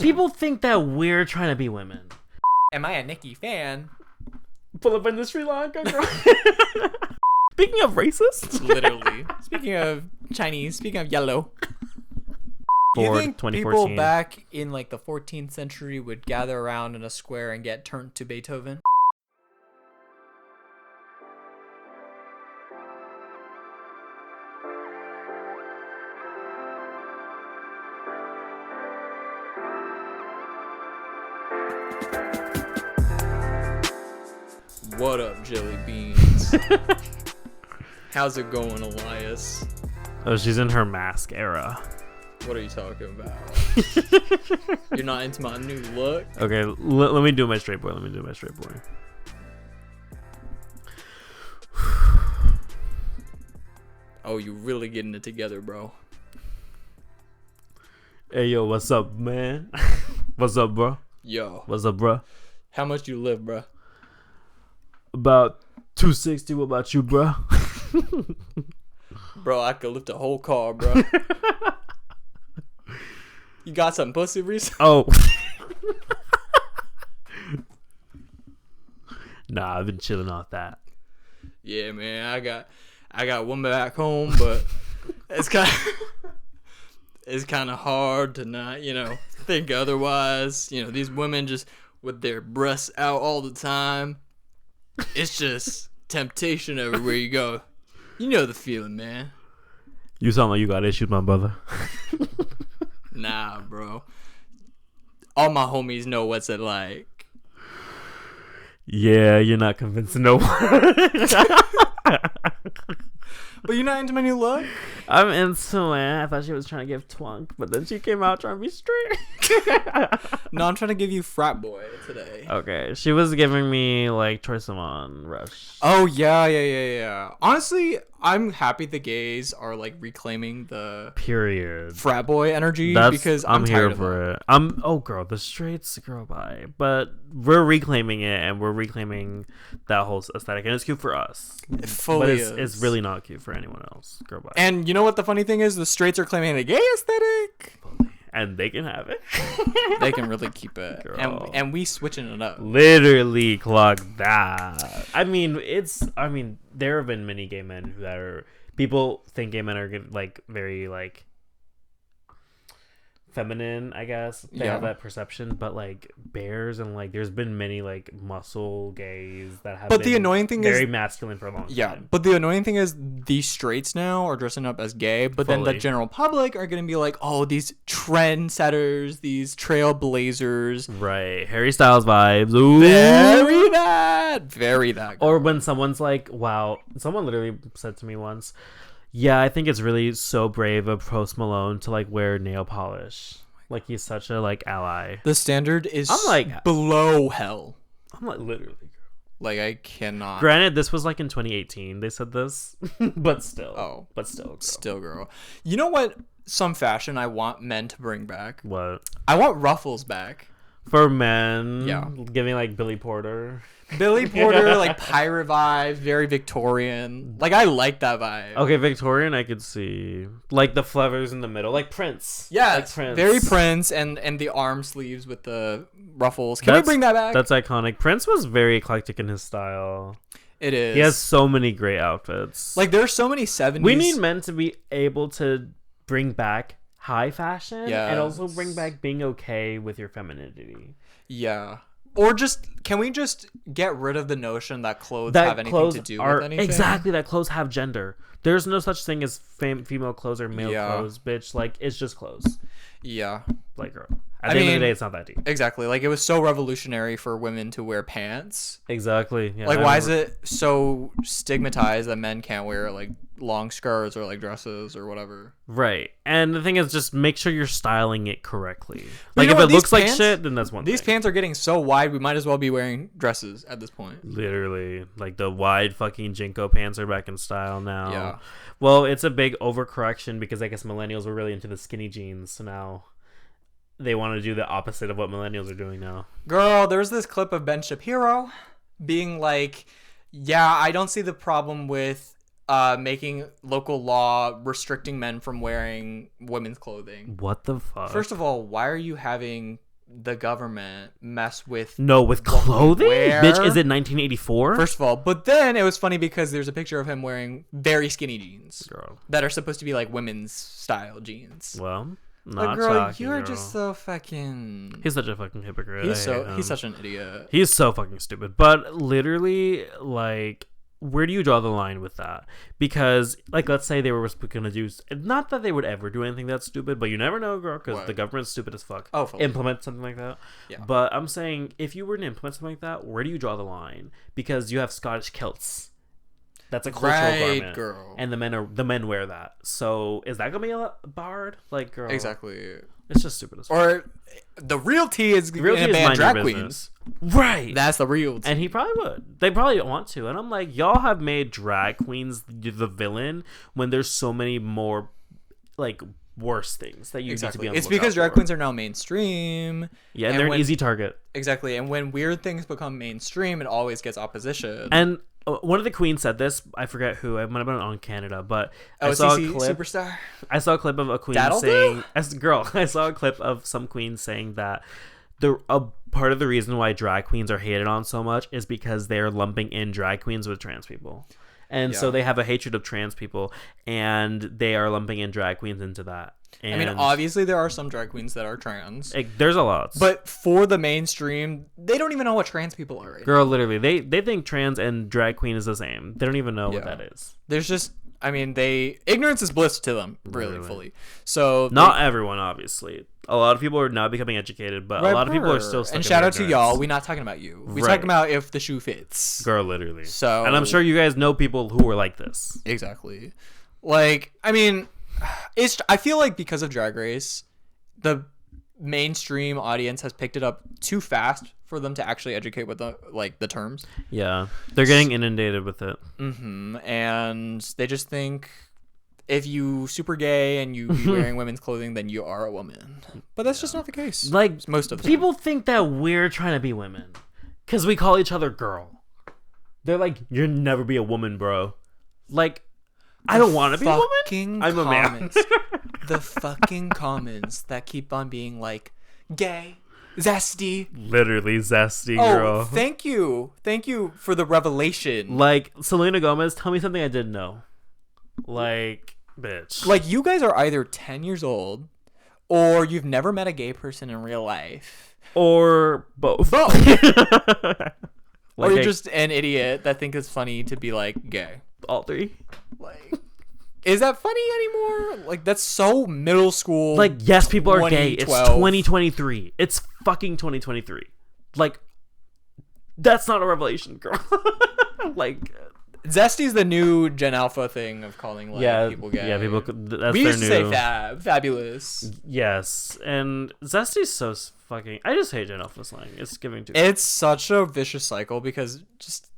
People think that we're trying to be women. Am I a Nicki fan? Pull up in the Sri Lanka, girl. Speaking of racist. Literally. Speaking of Chinese, speaking of yellow. Do you think people back in like the 14th century would gather around in a square and get turned to Beethoven? What up, jelly beans? How's it going, Elias? Oh, she's in her mask era. What are you talking about? You're not into my new look? Okay, let me do my straight boy. Oh, you really getting it together, bro. Hey, yo, what's up, man? What's up, bro? Yo. What's up, bro? How much you live, bro? About 260. What about you, bro? Bro, I could lift a whole car, bro. You got some pussy recently? Oh. Nah, I've been chilling off that. Yeah, man. I got one back home, but it's kind of hard to not, think otherwise. These women just with their breasts out all the time. It's just temptation everywhere you go. You know the feeling, man. You sound like you got issues, my brother. Nah, bro. All my homies know what's it like. Yeah, you're not convincing no one. But you're not into my new look? I'm into it. I thought she was trying to give twunk, but then she came out trying to be straight. No, I'm trying to give you frat boy today. Okay, she was giving me like Troye Sivan Rush. Oh yeah. Honestly, I'm happy the gays are like reclaiming the period frat boy energy because I'm tired here for it. The straights, girl, bye. But we're reclaiming it, and we're reclaiming that whole aesthetic, and it's cute for us. It fully but it's really not cute for anyone else, girl, bye. And you know what the funny thing is? The straights are claiming the gay aesthetic. And they can have it. They can really keep it. And we switching it up. Literally clock that. I mean, there have been many gay men people think gay men are like very like feminine, I guess. They have that perception, but like bears and like there's been many like muscle gays that have the annoying thing very is masculine for a long time. Yeah, but the annoying thing is these straights now are dressing up as gay, but then the general public are gonna be like, oh, these trendsetters, these trailblazers. Right. Harry Styles vibes. Ooh. Very that. Or when someone's like, wow, someone literally said to me once, yeah, I think it's really so brave of Post Malone to like wear nail polish. Like he's such a like ally. The standard is below hell. I'm like literally, girl. Like I cannot. Granted, this was like in 2018. They said this, but still. Oh, but still, girl. Still, girl. You know what? Some fashion I want men to bring back. What? I want ruffles back. For men. Yeah. Giving like Billy Porter. Like pirate vibe, very Victorian. Like I like that vibe. Okay, Victorian I could see. Like the flowers in the middle, like Prince. Yeah, like Prince. Very Prince, and the arm sleeves with the ruffles. Can we bring that back? That's iconic. Prince was very eclectic in his style. It is. He has so many great outfits. Like there's so many 70s. We need men to be able to bring back high fashion and also bring back being okay with your femininity. Yeah. Or can we just get rid of the notion that clothes have anything to do with anything? Exactly, that clothes have gender. There's no such thing as female clothes or male clothes, bitch. Like, it's just clothes. Yeah. Like, girl. At the end of the day, it's not that deep. Exactly. Like, it was so revolutionary for women to wear pants. Exactly. Yeah, like, why is it so stigmatized that men can't wear, like, long skirts or, like, dresses or whatever? Right. And the thing is, just make sure you're styling it correctly. Like, if it looks like shit, then that's one thing. These pants are getting so wide, we might as well be wearing dresses at this point. Literally. Like, the wide fucking Jinko pants are back in style now. Yeah. Well, it's a big overcorrection because I guess millennials were really into the skinny jeans, so now they want to do the opposite of what millennials are doing now. Girl, there's this clip of Ben Shapiro being like, yeah, I don't see the problem with making local law restricting men from wearing women's clothing. What the fuck? First of all, why are you having the government mess with No, with what we clothing? wear. Bitch, is it 1984? First of all, but then it was funny because there's a picture of him wearing very skinny jeans Girl. that are supposed to be like women's style jeans. Well, Like, not girl, shocking, you're girl. just so fucking. He's such a fucking hypocrite. I hate him. He's such an idiot. He's so fucking stupid. But literally, like, where do you draw the line with that? Because, like, let's say they were gonna do, not that they would ever do anything that's stupid, but you never know, girl, because the government's stupid as fuck. Oh, fully. Implement something like that. Yeah. But I'm saying, if you were to implement something like that, where do you draw the line? Because you have Scottish kilts. That's a cultural garment, girl. and the men wear that. So is that gonna be barred? Like, girl, Exactly. it's just stupid as fuck. Or the real tea is The real gonna tea is ban mind your drag business. queens. Right? That's the real tea. And he probably would. They probably want to. And I'm like, y'all have made drag queens the villain when there's so many more, like, worse things that you need to be on the It's because lookout drag for. queens are now mainstream. Yeah, and they're an when- easy target. Exactly. And when weird things become mainstream, it always gets opposition. And one of the queens said this. I forget who. It might have been on Canada, but oh, I saw CC a clip. Superstar. I saw a clip of a queen That'll saying, do? as a girl, I saw a clip of some queen saying that a part of the reason why drag queens are hated on so much is because they're lumping in drag queens with trans people. And so Yeah. they have a hatred of trans people, and they are lumping in drag queens into that. And I mean, obviously there are some drag queens that are trans, there's a lot. but for the mainstream, they don't even know what trans people are. Right now. Girl, literally, they think trans and drag queen is the same. They don't even know what Yeah. that is. There's just, I mean, ignorance is bliss to them, really, Literally. fully. So Not everyone, obviously. A lot of people are now becoming educated, but a lot of people are still stuck And in shout their out to ignorance. y'all. We're not talking about you. We're Right. talking about if the shoe fits. Girl, literally. So, and I'm sure you guys know people who are like this. Exactly. Like, I mean, I feel like because of Drag Race, the mainstream audience has picked it up too fast for them to actually educate with the terms. Yeah, they're getting inundated with it. And they just think if you super gay and you be wearing women's clothing, then you are a woman. But that's just not the case. Like, most of the people think that we're trying to be women because we call each other girl. They're like, "You'll never be a woman, bro." Like, I don't want to be a woman. I'm a man. The fucking comments that keep on being like, gay, zesty. Literally zesty, Oh, girl. thank you for the revelation. Like, Selena Gomez, tell me something I didn't know. Like, bitch. Like, you guys are either 10 years old or you've never met a gay person in real life. Or both. Or you're just an idiot that thinks it's funny to be like gay. all three. Like, is that funny anymore? Like, that's so middle school. Like, yes, people are gay. It's 2012. 2023. It's fucking 2023. Like, that's not a revelation, girl. Like, Zesty's the new Gen Alpha thing of calling like people gay. yeah, people. That's We their used to say fabulous. Yes, and Zesty's so fucking. I just hate Gen Alpha slang. It's giving too. It's such a vicious cycle because just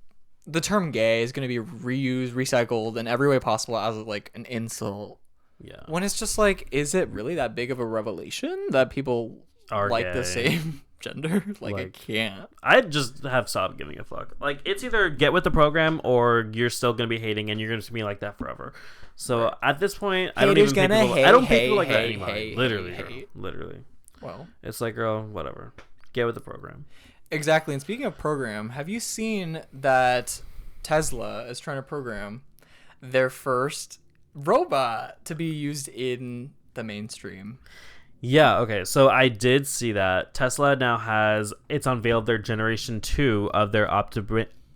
the term gay is going to be reused, recycled in every way possible as like an insult. Yeah. When it's just like, is it really that big of a revelation that people Are like gay. the same gender? Like, I Like, can't. I just have stopped giving a fuck. Like, it's either get with the program or you're still gonna be hating and you're gonna be like that forever. So at this point, I don't Haters even think gonna people, hate, I don't think hate, people like that hate, anymore. hate, Literally, hate, girl. hate. Literally. Well, It's like, girl, whatever. Get with the program. exactly. And speaking of program, have you seen that Tesla is trying to program their first robot to be used in the mainstream? Yeah, okay. So I did see that Tesla now it's unveiled their generation 2 of their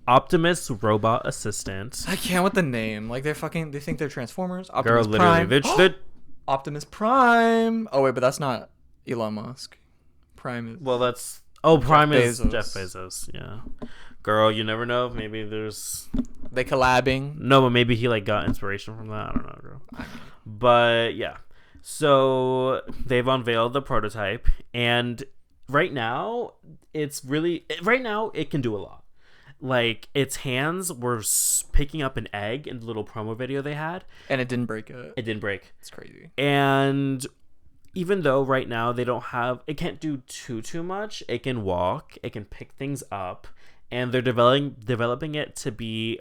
Optimus robot assistant. I can't with the name. Like, they think they're Transformers. Girl, Optimus literally. Prime. Optimus Prime. Oh wait, but that's not Elon Musk. Prime is. Well, that's... Oh, Prime is Bezos. Jeff Bezos, yeah. Girl, you never know. Maybe there's... They collabing. No, but maybe he, like, got inspiration from that. I don't know, girl. But, yeah. So, they've unveiled the prototype, and right now, right now, it can do a lot. Like, its hands were picking up an egg in the little promo video they had. And it didn't break it. It didn't break. It's crazy. And even though right now it can't do too much, it can walk, it can pick things up, and they're developing it to be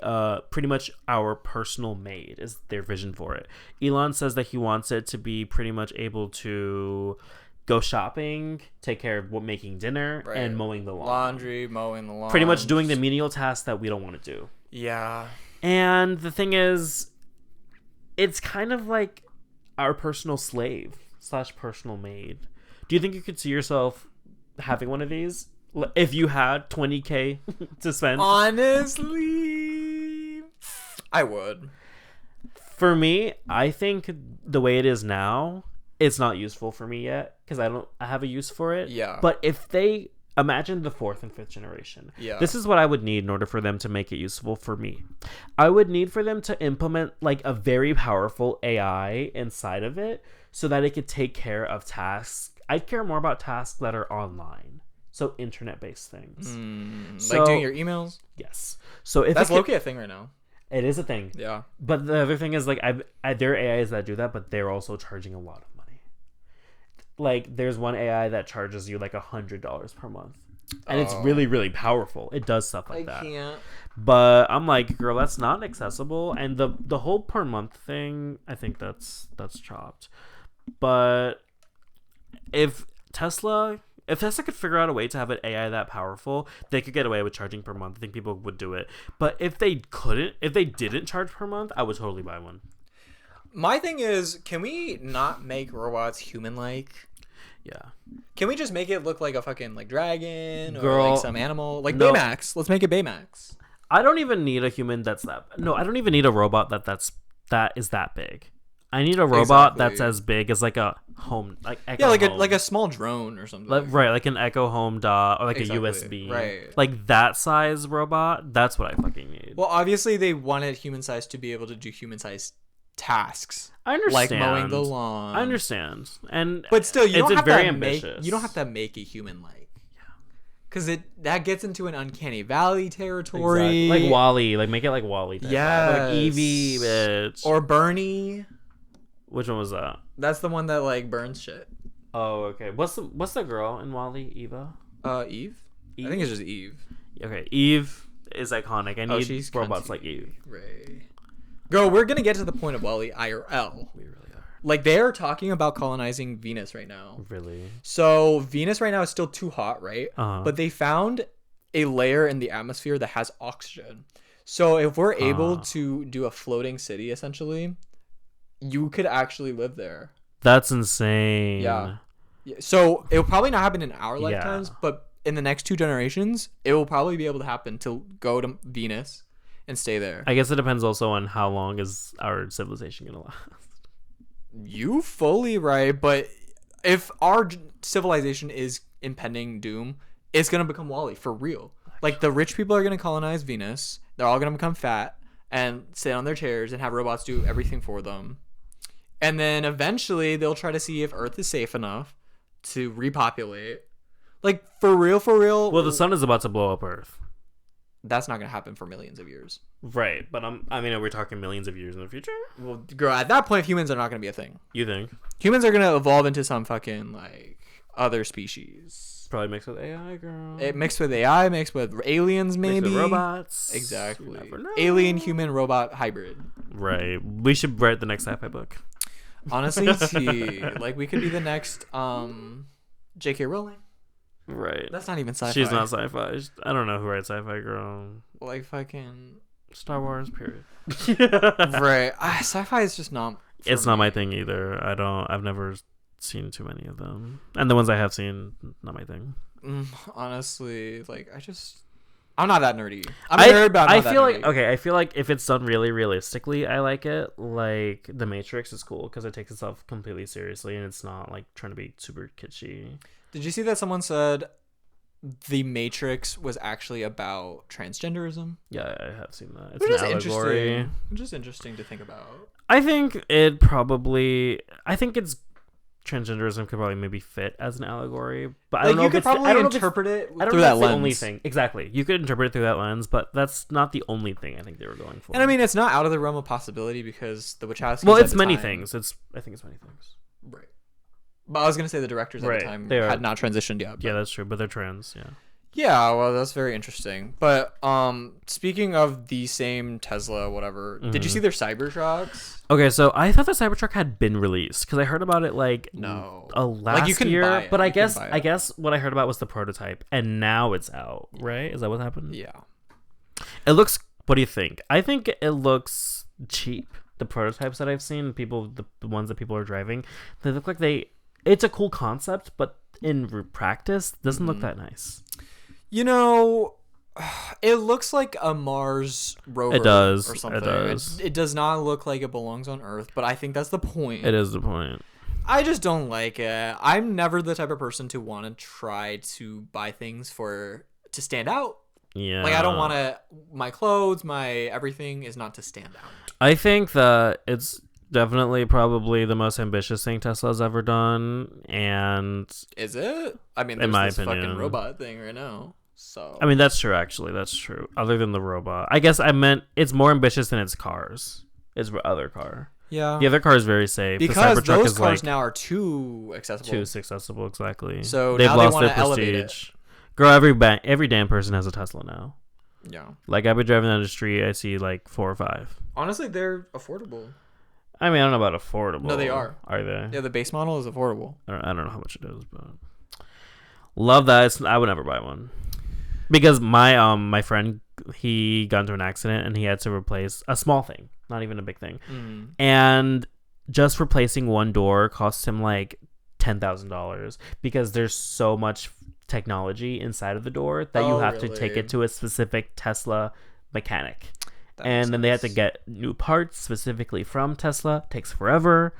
pretty much our personal maid is their vision for it. Elon says that he wants it to be pretty much able to go shopping, take care of making dinner, and mowing the lawn. Laundry, mowing the lawn. Pretty much doing the menial tasks that we don't want to do. Yeah. And the thing is, it's kind of like our personal slave / personal maid. Do you think you could see yourself having one of these if you had $20,000 to spend? Honestly, I would. For me, I think the way it is now, it's not useful for me yet because I have a use for it. Yeah. But if they imagine the 4th and 5th generation, this is what I would need in order for them to make it useful for me. I would need for them to implement like a very powerful AI inside of it so that it could take care of tasks. I'd care more about tasks that are online, so internet-based things, like doing your emails. Yes. So if that's low-key a thing right now. It is a thing. Yeah. But the other thing is, like, there are AIs that do that, but they're also charging a lot of money. Like, there's one AI that charges you, like, $100 per month. And it's really, really powerful. It does stuff like that. I can't. But I'm like, girl, that's not accessible. And the whole per month thing, I think that's chopped. But if Tesla could figure out a way to have an AI that powerful, they could get away with charging per month. I think people would do it. But if they didn't charge per month, I would totally buy one. My thing is, can we not make robots human-like? Yeah. Can we just make it look like a fucking like dragon or like some animal? Like Baymax. Let's make it Baymax. I don't even need a human that's that. No, I don't even need a robot that is that big. I need a robot that's as big as like a home, like Echo Home. like a small drone or something. Like an Echo Home dot or like a USB. Right. Like that size robot. That's what I fucking need. Well, obviously they wanted human size to be able to do human size tasks. I understand. Like mowing the lawn. I understand. But still, you don't have very to ambitious. You don't have to make it human like. Because that gets into an uncanny valley territory. Exactly. Like WALL-E. Like make it like WALL-E. Yeah. Like Eevee, bitch. Or Bernie. Which one was that? That's the one that like burns shit. Oh, okay. What's the girl in WALL-E? Eva? Eve? I think it's just Eve. Okay, Eve is iconic. I need robots like Eve. Right. Girl, we're gonna get to the point of WALL-E IRL. We really are. Like they're talking about colonizing Venus right now. Really? So Venus right now is still too hot, right? Uh-huh. But they found a layer in the atmosphere that has oxygen. So if we're able to do a floating city, essentially, you could actually live there. That's insane. Yeah. So it will probably not happen in our lifetimes, but in the next 2 generations, it will probably be able to happen to go to Venus and stay there. I guess it depends also on how long is our civilization gonna last. You fully right, but if our civilization is impending doom, it's gonna become WALL-E for real. Like the rich people are gonna colonize Venus. They're all gonna become fat and sit on their chairs and have robots do everything for them. And then eventually they'll try to see if Earth is safe enough to repopulate. Like for real. Well, the sun is about to blow up Earth. That's not gonna happen for millions of years. Right, but I mean, are we talking millions of years in the future? Well, girl, at that point, humans are not gonna be a thing. You think? Humans are gonna evolve into some fucking like other species. Probably mixed with AI, girl. It mixed with AI, mixed with aliens, maybe. Mixed with robots. Exactly. Alien human robot hybrid. Right. We should write the next sci-fi book. Honestly, like we could be the next J.K. Rowling. Right. That's not even sci-fi. She's not sci-fi. I don't know who writes sci-fi, girl. Like fucking Star Wars, period. Right. Sci-fi is just not. It's not my thing either. I've never seen too many of them, and the ones I have seen, not my thing. Honestly, like I'm not that nerdy. I'm a nerd, but I'm not that nerdy. I feel like if it's done really realistically, I like it. Like The Matrix is cool because it takes itself completely seriously and it's not like trying to be super kitschy. Did you see that someone said The Matrix was actually about transgenderism? Yeah, I have seen that. It's an allegory. Just interesting to think about. I think it's transgenderism could probably maybe fit as an allegory, but I don't know. You could probably interpret it through that lens. The only thing, exactly. You could interpret it through that lens, but that's not the only thing I think they were going for. And I mean, it's not out of the realm of possibility because the Wachowskis. Well, it's many things. I think it's many things. Right. But I was gonna say the directors at the time had not transitioned yet. But. Yeah, that's true. But they're trans. Yeah. Yeah, well, that's very interesting. But speaking of the same Tesla, whatever, did you see their Cybertrucks? Okay, so I thought the Cybertruck had been released because I heard about it No, last you couldn't year. buy it. But I You couldn't guess buy it. what I heard about was the prototype, and now it's out. Right? Is that what happened? Yeah. It looks. What do you think? I think it looks cheap. The prototypes that I've seen, the ones that people are driving, they look like it's a cool concept, but in practice, doesn't look that nice. You know, it looks like a Mars rover. It does. Or something. It does. It does not look like it belongs on Earth, but I think that's the point. It is the point. I just don't like it. I'm never the type of person to want to try to buy things to stand out. Yeah. Like, I don't want to, my clothes, my everything is not to stand out. I think that it's definitely probably the most ambitious thing Tesla's ever done, and Is it? I mean, in my there's this opinion, fucking robot thing right now. So I mean, that's true. Actually, that's true. Other than the robot, I guess I meant it's more ambitious than its cars. Its other car. yeah, The other car is very safe. because the Cybertruck those is cars like now are too accessible. too accessible. Exactly. So they've now they lost wanna their elevate it. prestige. Girl, every damn person has a Tesla now. Yeah, Like, I've been driving down the street, I see like 4 or 5. honestly, they're affordable. I mean, I don't know about affordable. No, they are. Are they? Yeah, the base model is affordable. I don't know how much it is, but love that. I would never buy one because my friend, he got into an accident and he had to replace a small thing, not even a big thing, and just replacing one door cost him like $10,000 because there's so much technology inside of the door that you have to take really? it to a specific Tesla mechanic. That And makes then they have to sense. get new parts specifically from Tesla. Takes forever.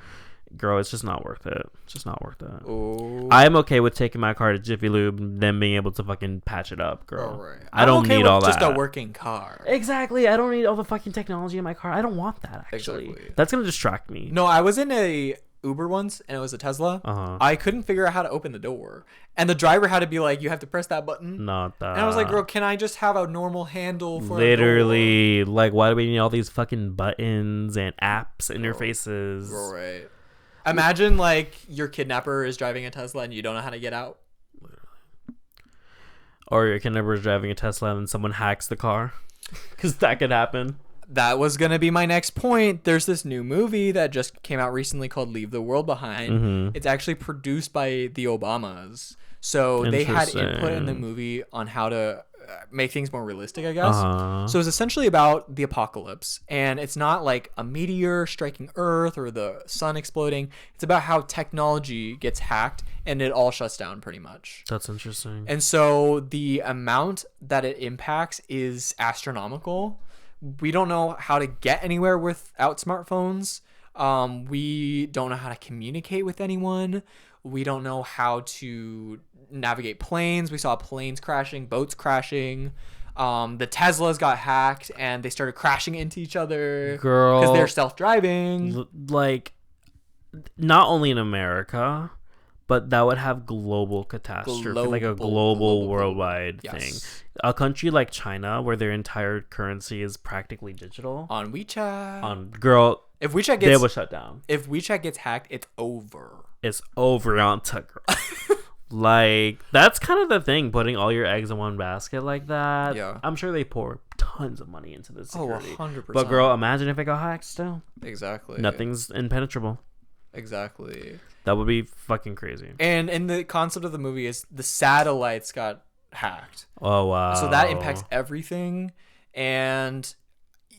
Girl, it's just not worth it. It's just not worth it. Ooh. I'm okay with taking my car to Jiffy Lube and then being able to fucking patch it up, girl. Right. I don't need all just that. a working car. Exactly. I don't need all the fucking technology in my car. I don't want that, actually. Exactly. That's going to distract me. No, I was in a Uber once and it was a Tesla. Uh-huh. I couldn't figure out how to open the door. And the driver had to be like, you have to press that button. Not that. And I was like, girl, can I just have a normal handle for literally, like, why do we need all these fucking buttons and apps interfaces? a door? Right. Imagine like your kidnapper is driving a Tesla and you don't know how to get out. Or your kidnapper is driving a Tesla and then someone hacks the car. Because that could happen. That was going to be my next point. There's this new movie that just came out recently called Leave the World Behind. Mm-hmm. It's actually produced by the Obamas. So they had input in the movie on how to make things more realistic, I guess. Uh-huh. So it's essentially about the apocalypse. And it's not like a meteor striking Earth or the sun exploding. It's about how technology gets hacked and it all shuts down pretty much. That's interesting. And so the amount that it impacts is astronomical. We don't know how to get anywhere without smartphones. We don't know how to communicate with anyone. We don't know how to navigate planes. We saw planes crashing, boats crashing. The Teslas got hacked and they started crashing into each other. Girl. Because they're self-driving. Like, not only in America, but that would have global catastrophe, like a global worldwide Yes. thing. A country like China, where their entire currency is practically digital, On WeChat. girl, If WeChat they gets will shut down. if WeChat gets hacked, it's over. It's over on Tucker. Like, that's kind of the thing, putting all your eggs in one basket like that. Yeah. I'm sure they pour tons of money into this Oh, security. 100%. But girl, imagine if it got hacked still. Exactly. Nothing's impenetrable. Exactly. That would be fucking crazy. And the concept of the movie is the satellites got hacked. Oh, wow. So that impacts everything. And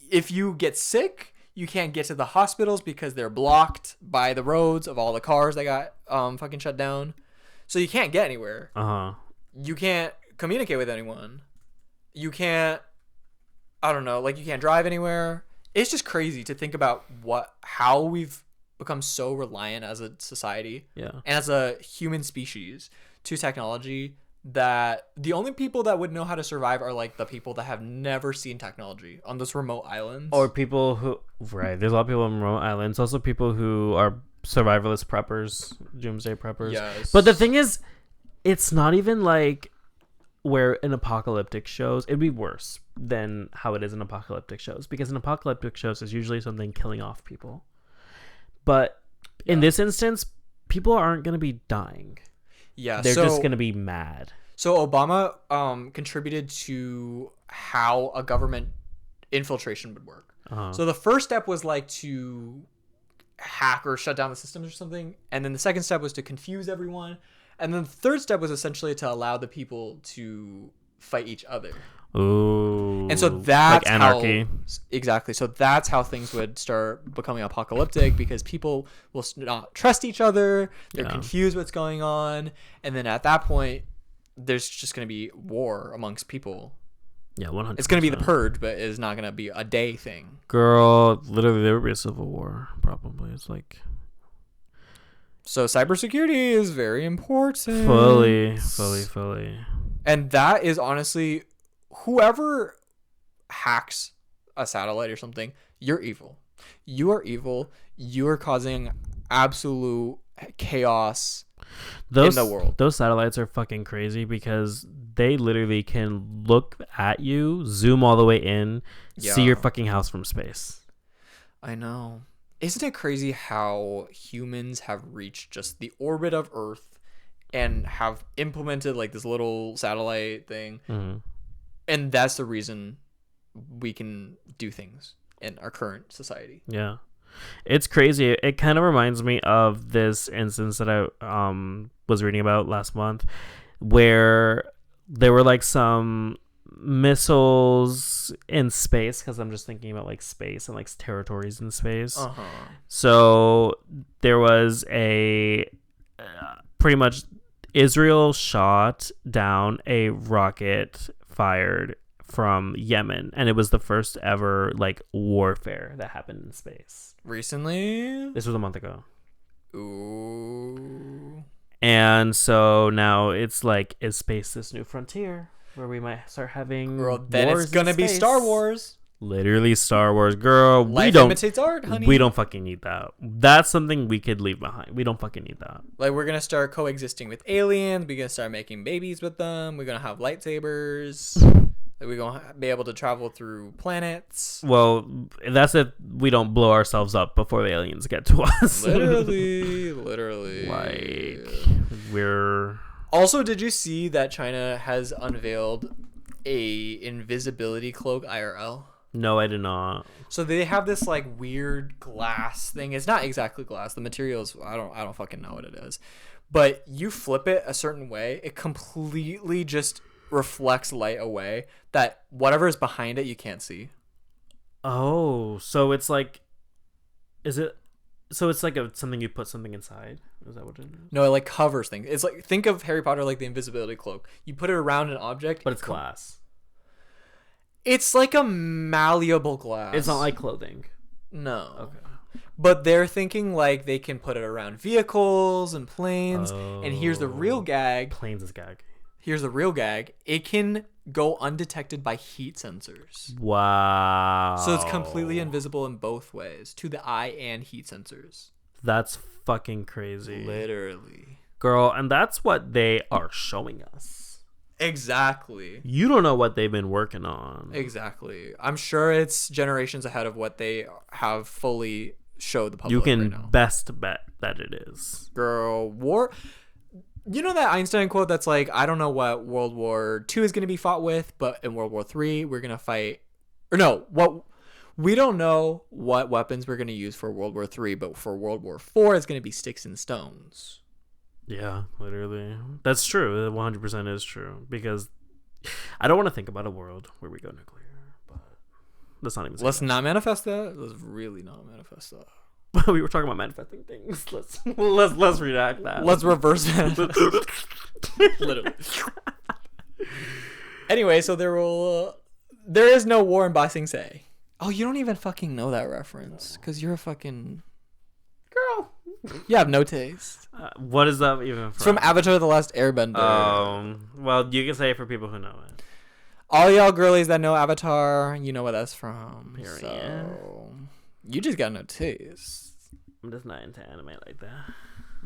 if you get sick, you can't get to the hospitals because they're blocked by the roads of all the cars that got fucking shut down. So you can't get anywhere. Uh-huh. You can't communicate with anyone. You can't, I don't know, like you can't drive anywhere. It's just crazy to think about how we've become so reliant as a society Yeah. and as a human species to technology that the only people that would know how to survive are like the people that have never seen technology on those remote islands. Or people who, right, there's a lot of people on remote islands. Also people who are survivalist preppers, doomsday preppers. Yes. But the thing is, it's not even like where in apocalyptic shows, it'd be worse than how it is in apocalyptic shows. Because in apocalyptic shows, there's usually something killing off people. But in this instance, people aren't going to be dying. Yeah, They're just going to be mad. So Obama contributed to how a government infiltration would work. So the first step was like to hack or shut down the systems or something, and then the second step was to confuse everyone, and then the third step was essentially to allow the people to fight each other. Ooh. And so that's like anarchy. Exactly. So that's how things would start becoming apocalyptic, because people will not trust each other. They're confused what's going on. And then at that point, there's just going to be war amongst people. Yeah, 100%. It's going to be the purge, but it's not going to be a day thing. Girl, literally there would be a civil war, probably. It's like... So cybersecurity is very important. Fully. And that is honestly... Whoever hacks a satellite or something, you're evil. You are evil. You are causing absolute chaos in the world. Those satellites are fucking crazy because they literally can look at you, zoom all the way in, see your fucking house from space. I know. Isn't it crazy how humans have reached just the orbit of Earth and have implemented like this little satellite thing? Mm-hmm. And that's the reason we can do things in our current society. Yeah. It's crazy. It kind of reminds me of this instance that I was reading about last month, where there were like some missiles in space, because I'm just thinking about like space and like territories in space. So there was a pretty much Israel shot down a rocket fired from Yemen, and it was the first ever like warfare that happened in space. Recently? This was a month ago. Ooh. And so now it's like, is space this new frontier where we might start having then wars it's gonna be Star Wars. Literally Star Wars, girl. Life imitates art, honey. We don't fucking need that. That's something we could leave behind. We don't fucking need that. Like, we're gonna start coexisting with aliens. We're gonna start making babies with them. We're gonna have lightsabers. Like, we're gonna be able to travel through planets. Well, that's if we don't blow ourselves up before the aliens get to us. Literally. Like, we're... Also, did you see that China has unveiled a invisibility cloak IRL? No, I did not. So they have this like weird glass thing. It's not exactly glass. The material is, I don't fucking know what it is. But you flip it a certain way, it completely just reflects light away, that whatever is behind it you can't see. Oh, so it's like, is it? So it's like something you put something inside. Is that what it is? No, it like covers things. It's like, think of Harry Potter like the invisibility cloak. You put it around an object, but it's glass. It's like a malleable glass. It's not like clothing. No. Okay. But they're thinking like they can put it around vehicles and planes. And here's the real gag. Planes is gag. Here's the real gag. It can go undetected by heat sensors. Wow. So it's completely invisible in both ways, to the eye and heat sensors. That's fucking crazy. Literally. Girl, and that's what they are showing us. Exactly. You don't know what they've been working on. Exactly. I'm sure it's generations ahead of what they have fully showed the public. You can right now. best bet that it is. Girl, war. You know that Einstein quote that's like, I don't know what World War II is going to be fought with, but in World War III, we're going to fight. Or no, we don't know what weapons we're going to use for World War III, but for World War IV, it's going to be sticks and stones. Yeah, literally. That's true. 100% is true. Because I don't want to think about a world where we go nuclear, but let's not even say Let's that. not manifest that. Let's really not manifest that. We were talking about manifesting things. Let's redact that. Let's reverse that. Literally. Anyway, so there is no war in Ba Sing Se. Oh, you don't even fucking know that reference because you're a fucking girl. You have no taste. What is that even from? It's from Avatar: The Last Airbender. Well, you can say it for people who know it. All y'all girlies that know Avatar, you know what that's from. Period. So you just got no taste. I'm just not into anime like that.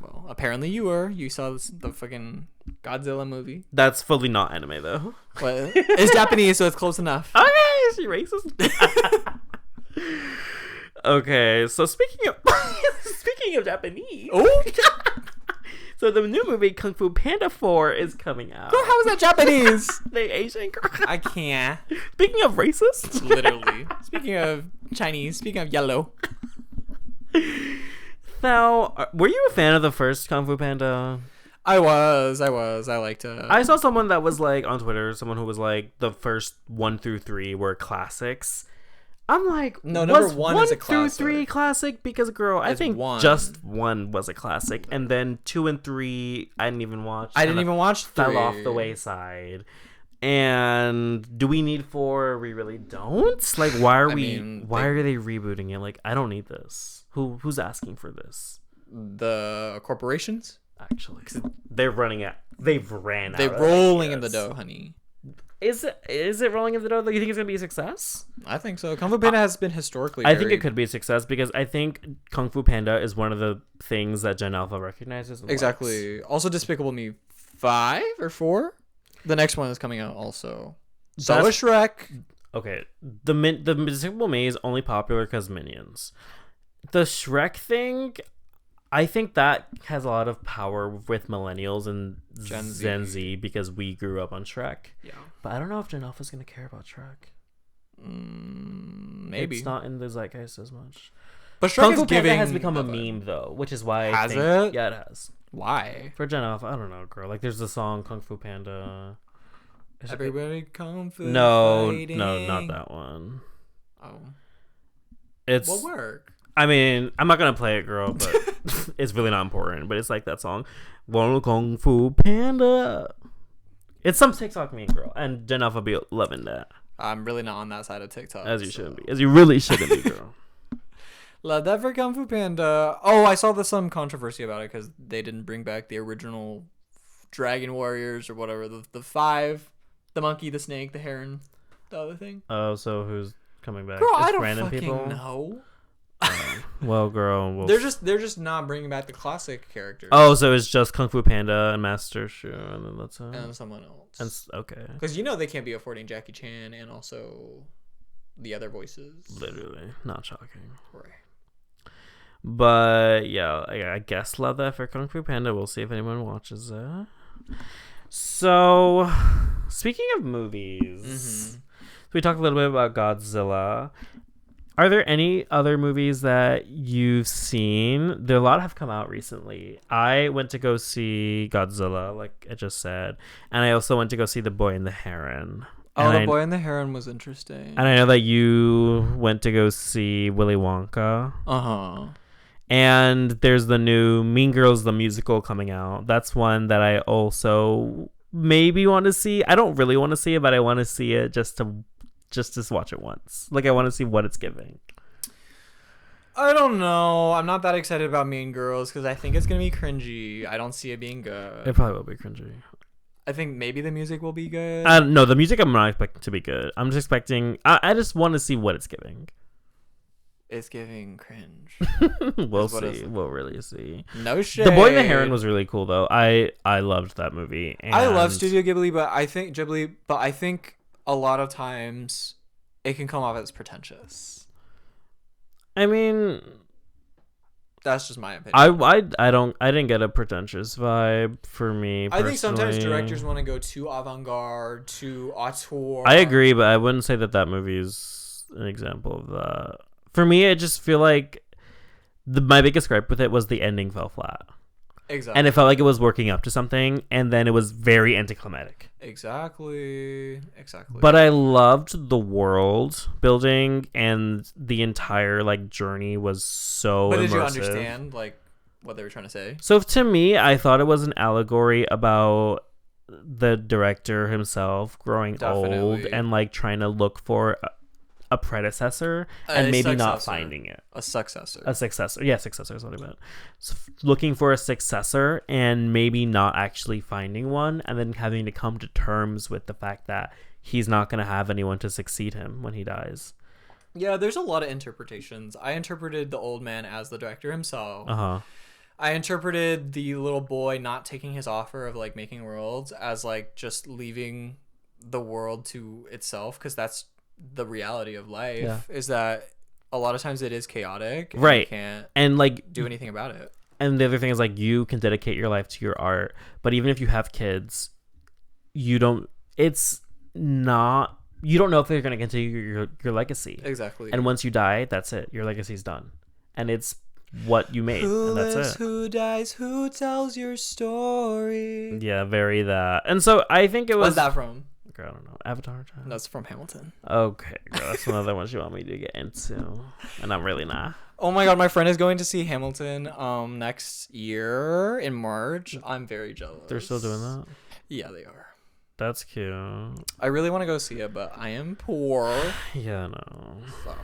Well, apparently you were. You saw the fucking Godzilla movie. That's fully not anime though. Well, it's Japanese, so it's close enough. Okay, is she racist? Okay, so speaking of Japanese. Oh. So the new movie Kung Fu Panda 4 is coming out. Girl, how is that Japanese? They Asian girl. I can't. Speaking of racist. Literally. Speaking of Chinese, speaking of yellow. Now, were you a fan of the first Kung Fu Panda? I was. I liked it. I saw someone that was like on Twitter, someone who was like the first 1 through 3 were classics. I'm like, no, number was 1 is a classic. 1 through 3 classic? Because girl, I think just 1 was a classic, and then 2 and 3 I didn't even watch. I didn't even watch 3. Fell off the wayside. And do we need 4? We really don't. Like, why are are they rebooting it? Like, I don't need this. Who's asking for this? The corporations. Actually, because they've ran out. They're rolling in the dough, honey. Is it rolling in the dough? Do you think it's gonna be a success? I think so. Kung Fu Panda has been historically. I think it could be a success because I think Kung Fu Panda is one of the things that Gen Alpha recognizes. And exactly. Also, Despicable Me 5 or 4. The next one is coming out also. So is Shrek. Okay, the Despicable Me is only popular because Minions. The Shrek thing, I think that has a lot of power with millennials and Gen Z because we grew up on Shrek. Yeah. But I don't know if Gen Alpha's going to care about Shrek. Maybe. It's not in the zeitgeist as much. But Kung Fu Panda has become a meme, though, which is why I think... Has it? Yeah, it has. Why? For Gen Alpha, I don't know, girl. Like, there's the song Kung Fu Panda. Everybody Kung Fu No, fighting. no, not that one. Oh. What work? I mean, I'm not gonna play it, girl, but it's really not important. But it's like that song, Kung Fu Panda. It's some TikTok meme, girl, and Gen Alpha be loving that. I'm really not on that side of TikTok. As you shouldn't be. As you really shouldn't be, girl. Love that for Kung Fu Panda. Oh, I saw some controversy about it because they didn't bring back the original Dragon Warriors or whatever. The 5, the monkey, the snake, the heron, the other thing. Oh, so who's coming back? Girl, just I don't random fucking people? know. Well, girl, they're just not bringing back the classic characters. Oh, so it's just Kung Fu Panda and Master Shu, and then that's it. And someone else. Okay. Because they can't be affording Jackie Chan and also the other voices. Literally, not shocking. Right. But yeah, I guess love that for Kung Fu Panda. We'll see if anyone watches it. So, speaking of movies, so we talked a little bit about Godzilla. Are there any other movies that you've seen? A lot have come out recently. I went to go see Godzilla, like I just said, and I also went to go see The Boy and the Heron. Oh, The Boy and the Heron was interesting. And I know that you went to go see Willy Wonka. Uh-huh. And there's the new Mean Girls, the musical, coming out. That's one that I also maybe want to see. I don't really want to see it, but I want to see it just to watch it once. Like, I want to see what it's giving. I don't know. I'm not that excited about Mean Girls because I think it's going to be cringy. I don't see it being good. It probably will be cringy. I think maybe the music will be good. No, the music I'm not expecting to be good. I'm just expecting... I just want to see what it's giving. It's giving cringe. We'll see. We'll really see. No shit. The Boy and the Heron was really cool, though. I loved that movie. And I love Studio Ghibli, but I think a lot of times it can come off as pretentious. I mean, that's just my opinion. I didn't get a pretentious vibe for me personally. I think sometimes directors want to go too avant-garde, too auteur. I agree, but I wouldn't say that movie is an example of that. For me, I just feel like my biggest gripe with it was the ending fell flat. Exactly. And it felt like it was working up to something, and then it was very anticlimactic. Exactly. But I loved the world building, and the entire journey was so But did immersive. you understand what they were trying to say? So to me, I thought it was an allegory about the director himself growing old and trying to look for a predecessor and maybe not finding it. A successor. Yeah, successor is what I meant. So looking for a successor and maybe not actually finding one, and then having to come to terms with the fact that he's not going to have anyone to succeed him when he dies. Yeah, there's a lot of interpretations. I interpreted the old man as the director himself. Uh-huh. I interpreted the little boy not taking his offer of making worlds as just leaving the world to itself, because that's the reality of life, is that a lot of times it is chaotic, and right? You can't and do anything about it. And the other thing is like you can dedicate your life to your art, but even if you have kids, you don't know if they're going to continue your legacy. Exactly. And once you die, that's it. Your legacy's done. And it's what you made. Who and that's lives, it. who dies, who tells your story? Yeah, very that. And so I think it was... What's that from? Girl, I don't know. Avatar? That's from Hamilton. Okay, girl. That's another one you want me to get into. And I'm really not. Oh my god, my friend is going to see Hamilton next year in March. I'm very jealous. They're still doing that? Yeah, they are. That's cute. I really want to go see it, but I am poor. Yeah, no. So.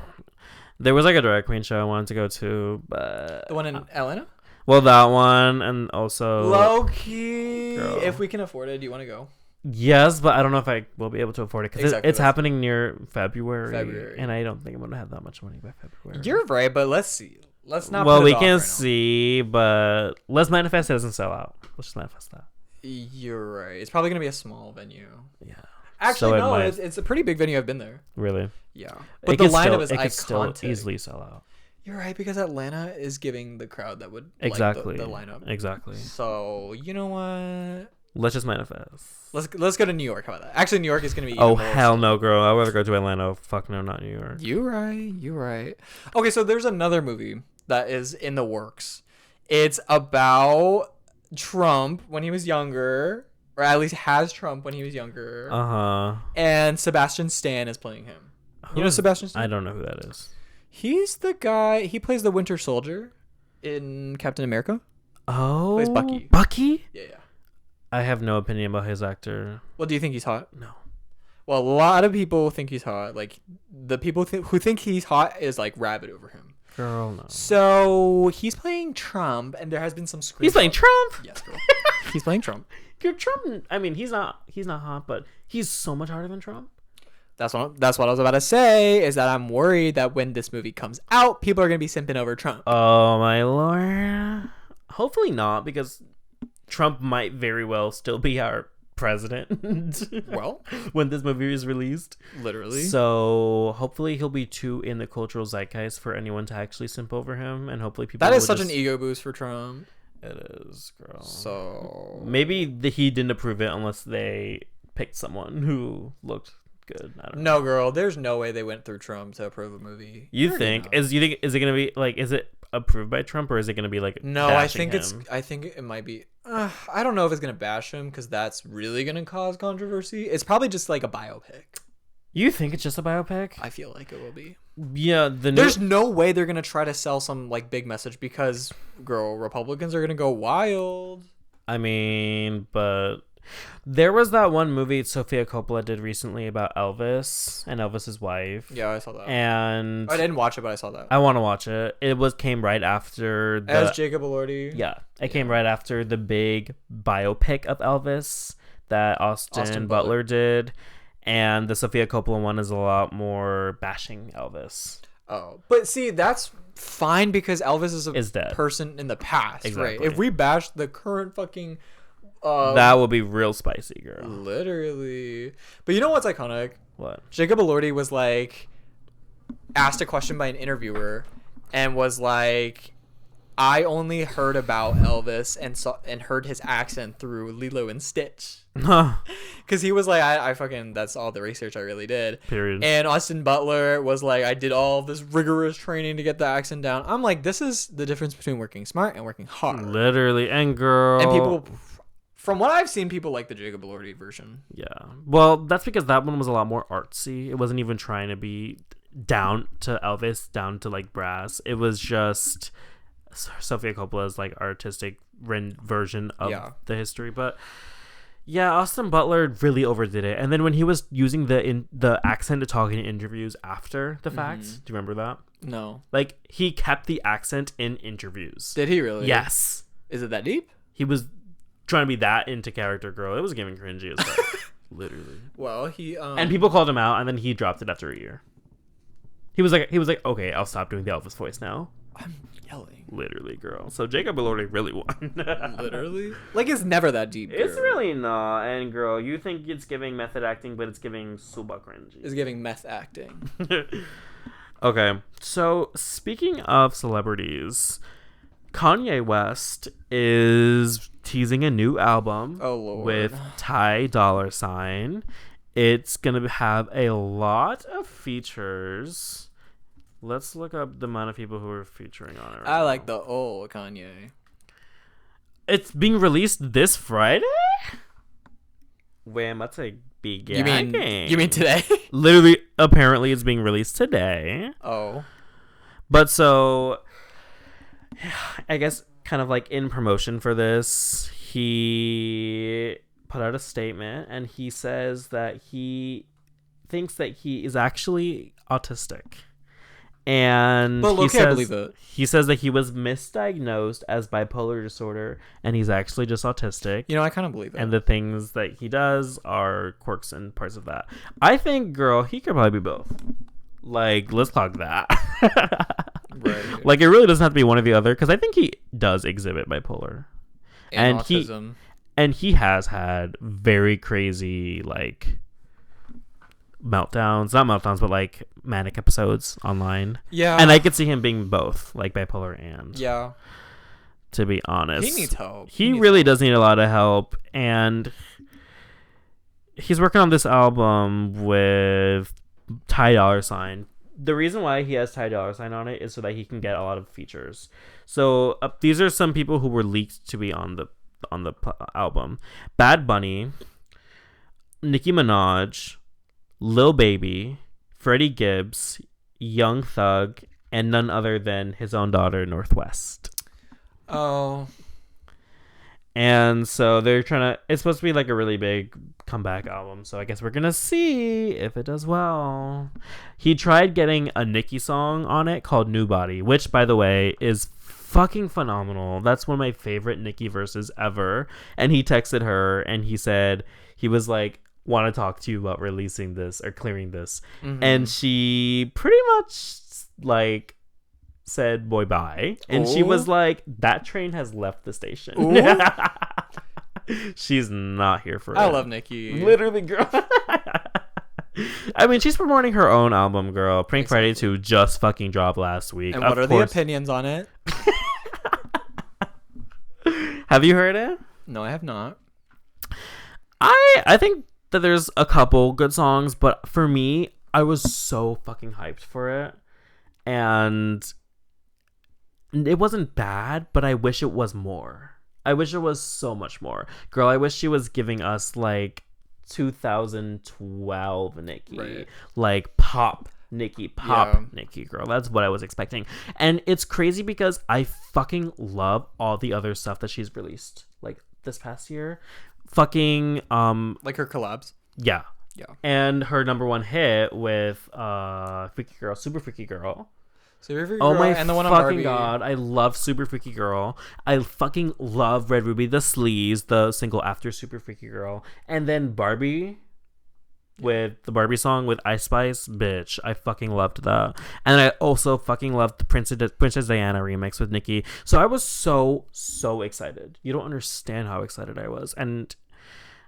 There was like a drag queen show I wanted to go to, but... The one in Atlanta? Well, that one, and also... Low key. Girl. If we can afford it, do you want to go? Yes, but I don't know if I will be able to afford it, because Exactly, it's happening near February, February. and I don't think I'm going to have that much money by February. You're right, but let's see. Let's not Well, put it we off can right now. see, but let's manifest it doesn't sell out. Let's just manifest that. You're right. It's probably going to be a small venue. Yeah. Actually, So it no, might. it's a pretty big venue. I've been there. Really? Yeah. It But the could lineup still- is it could still iconic. easily sell out. You're right, because Atlanta is giving the crowd that would Exactly. like the lineup. Exactly. So, you know what? Let's just manifest. Let's go to New York. How about that? Actually, New York is going to be Oh, even more hell no, girl. I'd rather go to Atlanta. Fuck no, not New York. You're right. Okay, so there's another movie that is in the works. It's about Trump when he was younger, or at least has Trump when he was younger. Uh-huh. And Sebastian Stan is playing him. You know Sebastian Stan? I don't know who that is. He's the guy. He plays the Winter Soldier in Captain America. Oh. Plays Bucky. Bucky? Yeah. I have no opinion about his actor. Well, do you think he's hot? No. Well, a lot of people think he's hot. Like, the people who think he's hot is, like, rabid over him. Girl, no. So, he's playing Trump, and there has been some screen. He's playing Trump? Yes, girl. He's playing Trump. Trump, I mean, he's not hot, but he's so much harder than Trump. That's what I was about to say, is that I'm worried that when this movie comes out, people are going to be simping over Trump. Oh, my lord. Hopefully not, because Trump might very well still be our president. Well, when this movie is released. literally. So hopefully he'll be too in the cultural zeitgeist for anyone to actually simp over him, and hopefully people That is will such an ego boost for Trump. It is, girl. So maybe he didn't approve it unless they picked someone who looked good. I don't know. no, girl. There's no way they went through Trump to approve a movie. You think is it gonna be like, is it approved by Trump, or is it gonna be like No, bashing him? I think it might be. I don't know if it's gonna bash him, because that's really gonna cause controversy. It's probably just like a biopic. You think it's just a biopic? I feel like it will be. Yeah, There's no way they're gonna try to sell some like big message, because girl, Republicans are gonna go wild. I mean, but there was that one movie Sofia Coppola did recently about Elvis and Elvis's wife. Yeah, I saw that. And I didn't watch it, but I saw that. I want to watch it. It came right after As Jacob Elordi. Yeah, it came right after the big biopic of Elvis that Austin Butler did, and the Sofia Coppola one is a lot more bashing Elvis. Oh, but see, that's fine, because Elvis is dead. Person in the past, Exactly. right? If we bash the current fucking that will be real spicy, girl. Literally. But you know what's iconic? What? Jacob Elordi was like asked a question by an interviewer and was like, I only heard about Elvis and heard his accent through Lilo and Stitch. Because he was like, I fucking, that's all the research I really did. Period. And Austin Butler was like, I did all this rigorous training to get the accent down. I'm like, this is the difference between working smart and working hard. Literally. And girl. And people, from what I've seen, people like the Jacob Elordi version. Yeah. Well, that's because that one was a lot more artsy. It wasn't even trying to be down to Elvis, down to like brass. It was just Sofia Coppola's like artistic version of the history. But yeah, Austin Butler really overdid it. And then when he was using the accent to talk in interviews after the fact, do you remember that? No. Like, he kept the accent in interviews. Did he really? Yes. Is it that deep? He was trying to be that into character, girl. It was giving cringy as fuck. Literally. Well, he and people called him out, and then he dropped it after a year. He was like, okay, I'll stop doing the Elvis voice now. I'm yelling. Literally, girl. So Jacob Elordi really won. Literally? Like, it's never that deep, girl. It's really not. And girl, you think it's giving method acting, but it's giving super cringy. It's giving meth acting. Okay, so speaking of celebrities, Kanye West is teasing a new album with Ty Dollar Sign. It's going to have a lot of features. Let's look up the amount of people who are featuring on it. I like the old Kanye. It's being released this Friday? Wham, that's a big game. You mean today? Literally, apparently it's being released today. Oh. But so, I guess kind of like in promotion for this, he put out a statement and he says that he thinks that he is actually autistic. And I believe it. He says that he was misdiagnosed as bipolar disorder and he's actually just autistic. You know, I kind of believe it. And the things that he does are quirks and parts of that. I think, girl, he could probably be both. Like, let's talk that. Right. Like, it really doesn't have to be one or the other because I think he does exhibit bipolar. And autism. He has had very crazy, like, not meltdowns, but like manic episodes online. Yeah. And I could see him being both, like bipolar and. Yeah. To be honest. He needs help. He really does need a lot of help. And he's working on this album with Ty Dollar Sign. The reason why he has Ty Dollar Sign on it is so that he can get a lot of features. So these are some people who were leaked to be on the album: Bad Bunny, Nicki Minaj, Lil Baby, Freddie Gibbs, Young Thug, and none other than his own daughter, Northwest. Oh. And so they're trying to... It's supposed to be like a really big comeback album, so I guess we're going to see if it does well. He tried getting a Nicki song on it called New Body, which, by the way, is fucking phenomenal. That's one of my favorite Nicki verses ever. And he texted her, and he said... He was like, want to talk to you about releasing this or clearing this. Mm-hmm. And she pretty much, like... said boy bye, and she was like, that train has left the station. She's not here for it. I love Nicki. Literally, girl. I mean, she's promoting her own album, girl. Prank Friday 2 just fucking dropped last week. And what are the opinions on it? Have you heard it? No, I have not. I think that there's a couple good songs, but for me, I was so fucking hyped for it. And it wasn't bad, but I wish it was more. I wish it was so much more. Girl, I wish she was giving us, like, 2012 Nicki. Right. Like, pop Nicki. Nicki, girl. That's what I was expecting. And it's crazy because I fucking love all the other stuff that she's released, like, this past year. Fucking, like her collabs? Yeah. Yeah. And her number one hit with, Freaky Girl, Super Freaky Girl. Oh my and the one fucking god, I love Super Freaky Girl. I fucking love Red Ruby the Sleaze, the single after Super Freaky Girl. And then Barbie with the Barbie song with Ice Spice, bitch. I fucking loved that. And I also fucking loved the Princess Diana remix with Nicki. So I was so excited. You don't understand how excited I was. And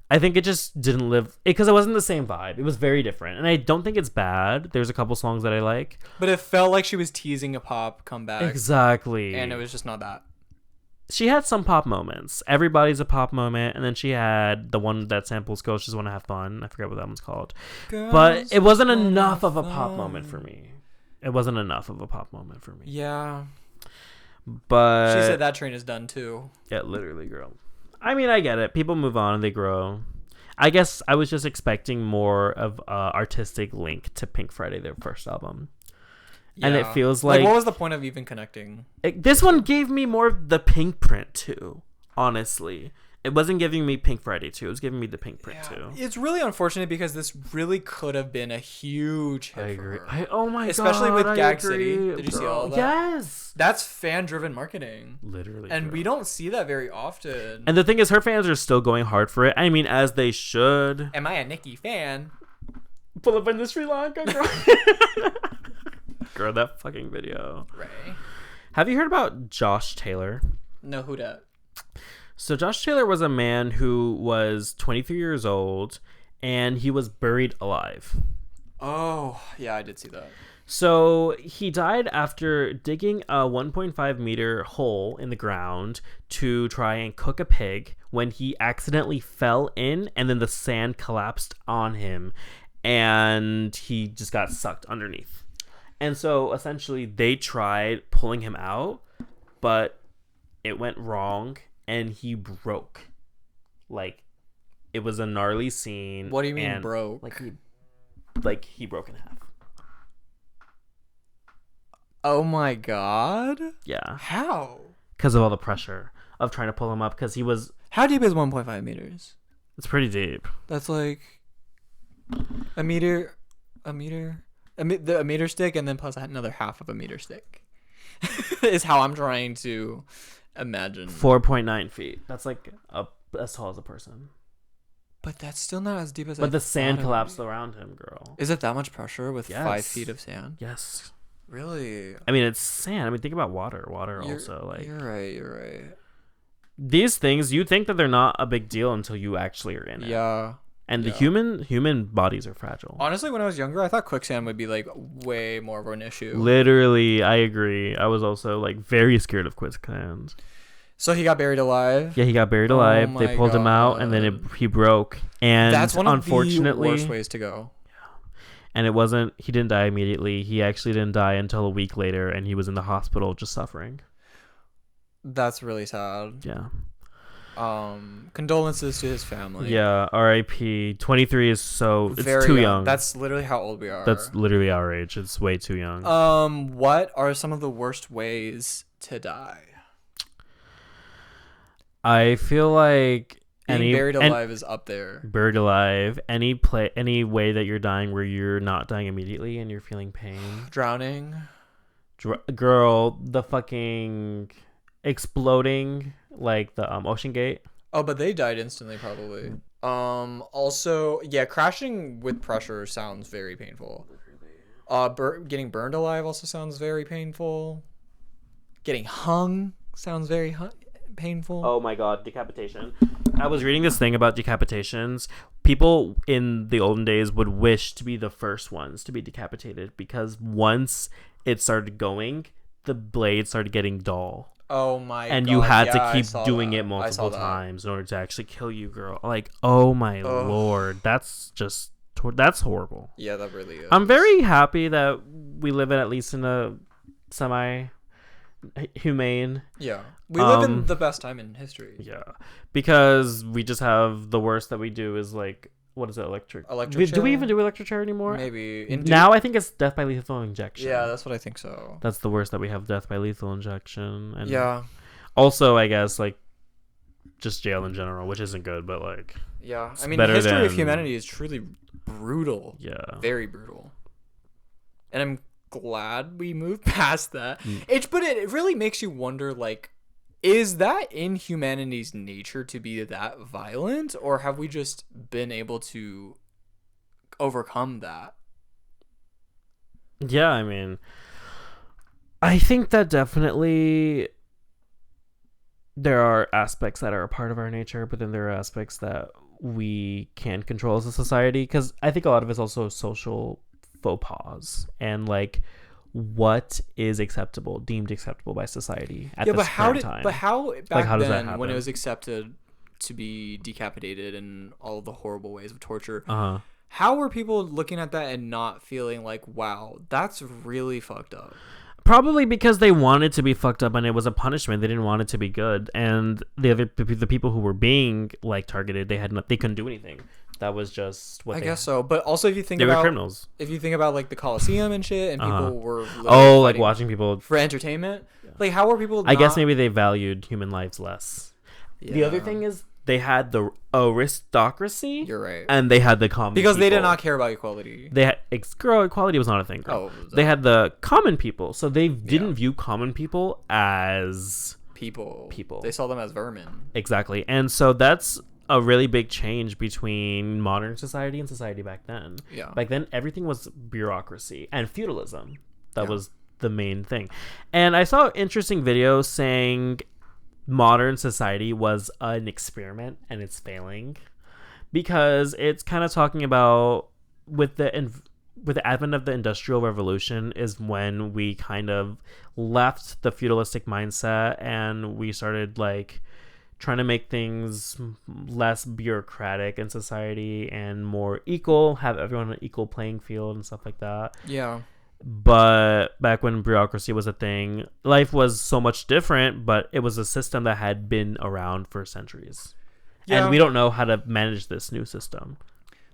I think it just didn't live... Because it wasn't the same vibe. It was very different. And I don't think it's bad. There's a couple songs that I like. But it felt like she was teasing a pop comeback. Exactly. And it was just not that. She had some pop moments. Everybody's a pop moment. And then she had the one that samples Girls Just Want to Have Fun. I forget what that one's called. Girls but it wasn't enough of a pop moment for me. It wasn't enough of a pop moment for me. Yeah. But... She said that train is done too. Yeah, literally, girl. I mean, I get it. People move on and they grow. I guess I was just expecting more of artistic link to Pink Friday, their first album. Yeah. And it feels like... what was the point of even connecting? This one gave me more of the Pink print, too. Honestly. It wasn't giving me Pink Friday 2. It was giving me the Pink print, too. It's really unfortunate because this really could have been a huge hit. I agree. For her. Oh my god. Especially with Gag City. Did you see all of that? Yes. That's fan-driven marketing. Literally. And we don't see that very often. And the thing is, her fans are still going hard for it. I mean, as they should. Am I a Nicki fan? Pull up in the Sri Lanka, girl. Girl, that fucking video. Right. Have you heard about Josh Taylor? No, who dat? So Josh Taylor was a man who was 23 years old and he was buried alive. Oh, yeah, I did see that. So he died after digging a 1.5 meter hole in the ground to try and cook a pig when he accidentally fell in and then the sand collapsed on him and he just got sucked underneath. And so essentially they tried pulling him out, but it went wrong and he broke. Like, it was a gnarly scene. What do you mean broke? Like he broke in half. Oh my god. Yeah. How? Because of all the pressure of trying to pull him up. Because he was... How deep is 1.5 meters? It's pretty deep. That's like a meter, a meter stick, and then plus another half of a meter stick. Is how I'm trying to imagine. 4.9 feet. That's like as tall as a person. But that's still not as deep as. But the sand collapsed around him, girl. Is it that much pressure with Yes. 5 feet of sand? Yes. Really? I mean, it's sand. I mean, think about water. You're right. These things, you think that they're not a big deal until you actually are in it. Yeah. And the human bodies are fragile. Honestly, when I was younger, I thought quicksand would be like way more of an issue. Literally, I agree. I was also like very scared of quicksand. So he got buried alive. Yeah, he got buried alive. Oh They pulled him out, and then he broke. And that's one of unfortunately, the worst ways to go. And it wasn't. He didn't die immediately. He actually didn't die until a week later, and he was in the hospital just suffering. That's really sad. Yeah. Condolences to his family. Yeah. R.I.P. 23 is so. It's Very too young. That's literally how old we are. That's literally our age. It's way too young. What are some of the worst ways to die? I feel like being buried alive is up there. Buried alive. Any way that you're dying where you're not dying immediately and you're feeling pain. Drowning. Girl, the fucking exploding like the Ocean Gate. Oh, but they died instantly probably. Also, yeah, crashing with pressure sounds very painful. Getting burned alive also sounds very painful. Getting hung sounds very painful. Oh my god, decapitation. I was reading this thing about decapitations. People in the olden days would wish to be the first ones to be decapitated because once it started going, the blade started getting dull. Oh my god. And you had to keep doing it multiple times in order to actually kill you, girl. Like, oh my lord. That's just... That's horrible. Yeah, that really is. I'm very happy that we live at least in a semi-humane... Yeah. We live in the best time in history. Yeah. Because we just have... The worst that we do is like... What is it? Electric chair? Do we even do electric chair anymore? Maybe. Now I think it's death by lethal injection. Yeah, that's what I think so. That's the worst that we have, death by lethal injection. And yeah. Also, I guess, like, just jail in general, which isn't good, but, like... Yeah. I mean, the history of humanity is truly brutal. Yeah. Very brutal. And I'm glad we moved past that. But it really makes you wonder, like... Is that in humanity's nature to be that violent, or have we just been able to overcome that? Yeah, I mean, I think that definitely there are aspects that are a part of our nature, but then there are aspects that we can control as a society, because I think a lot of it's also social faux pas and like what is deemed acceptable by society at this current time. But how back how does that then, happen? when it was accepted to be decapitated and all the horrible ways of torture, how were people looking at that and not feeling like, wow, that's really fucked up? Probably because they wanted to be fucked up and it was a punishment. They didn't want it to be good. And the people who were being like targeted, they couldn't do anything. That was just what I guess so. But also, if you think about, they were criminals. If you think about like the Coliseum and shit, and people were like watching people for entertainment, like how were people? I guess maybe they valued human lives less. Yeah. The other thing is they had the aristocracy. You're right. And they had the common because people. They did not care about equality. They had equality was not a thing. Girl. They had the common people, so they didn't view common people as people. People. They saw them as vermin. Exactly, and so that's a really big change between modern society and society back then. Yeah. Back then, everything was bureaucracy and feudalism. That was the main thing. And I saw an interesting video saying modern society was an experiment and it's failing. Because it's kind of talking about with the with the advent of the Industrial Revolution is when we kind of left the feudalistic mindset and we started like trying to make things less bureaucratic in society and more equal, have everyone on an equal playing field and stuff like that. Yeah. But back when bureaucracy was a thing, life was so much different, but it was a system that had been around for centuries. Yeah. And we don't know how to manage this new system.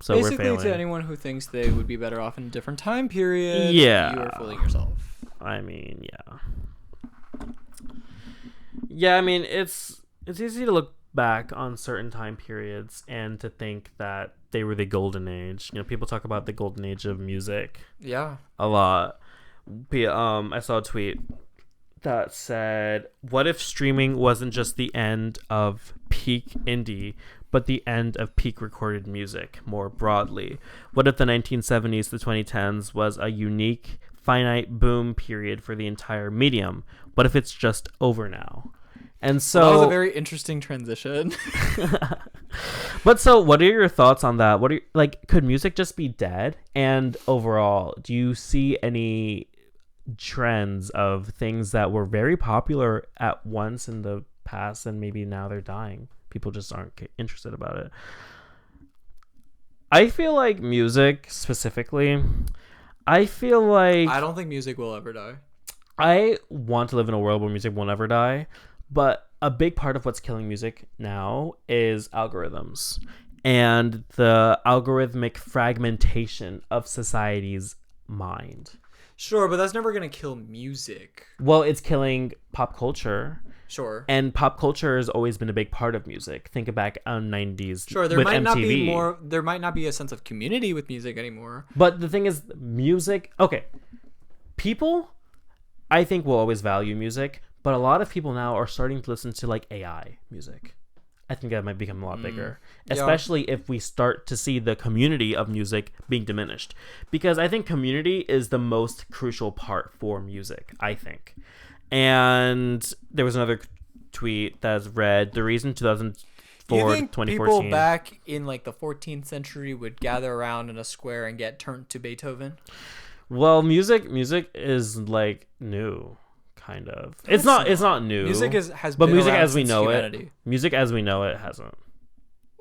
So basically, we're failing. To anyone who thinks they would be better off in a different time period, yeah, you are fooling yourself. I mean, yeah. Yeah, I mean, it's easy to look back on certain time periods and to think that they were the golden age. You know, people talk about the golden age of music. Yeah. A lot. I saw a tweet that said, what if streaming wasn't just the end of peak indie, but the end of peak recorded music more broadly? What if the 1970s to 2010s was a unique, finite boom period for the entire medium? What if it's just over now? And so that was a very interesting transition. But so what are your thoughts on that? What are like, could music just be dead? And overall, do you see any trends of things that were very popular at once in the past and maybe now they're dying? People just aren't interested about it. I feel like music specifically, I feel like I don't think music will ever die. I want to live in a world where music will never die. But a big part of what's killing music now is algorithms and the algorithmic fragmentation of society's mind. Sure, but that's never going to kill music. Well, it's killing pop culture. Sure. And pop culture has always been a big part of music. Think back on 90s. Sure, there with might MTV. not be more. There might not be a sense of community with music anymore. But the thing is, music. Okay, people, I think, will always value music. But a lot of people now are starting to listen to like AI music. I think that might become a lot bigger, especially if we start to see the community of music being diminished. Because I think community is the most crucial part for music, I think. And there was another tweet that's read, the reason 2004 you think 2014. People back in like the 14th century would gather around in a square and get turned to Beethoven? Well, music is like new. Kind of. It's not new. Music has but been music around as we since know humanity. it. Music as we know it hasn't.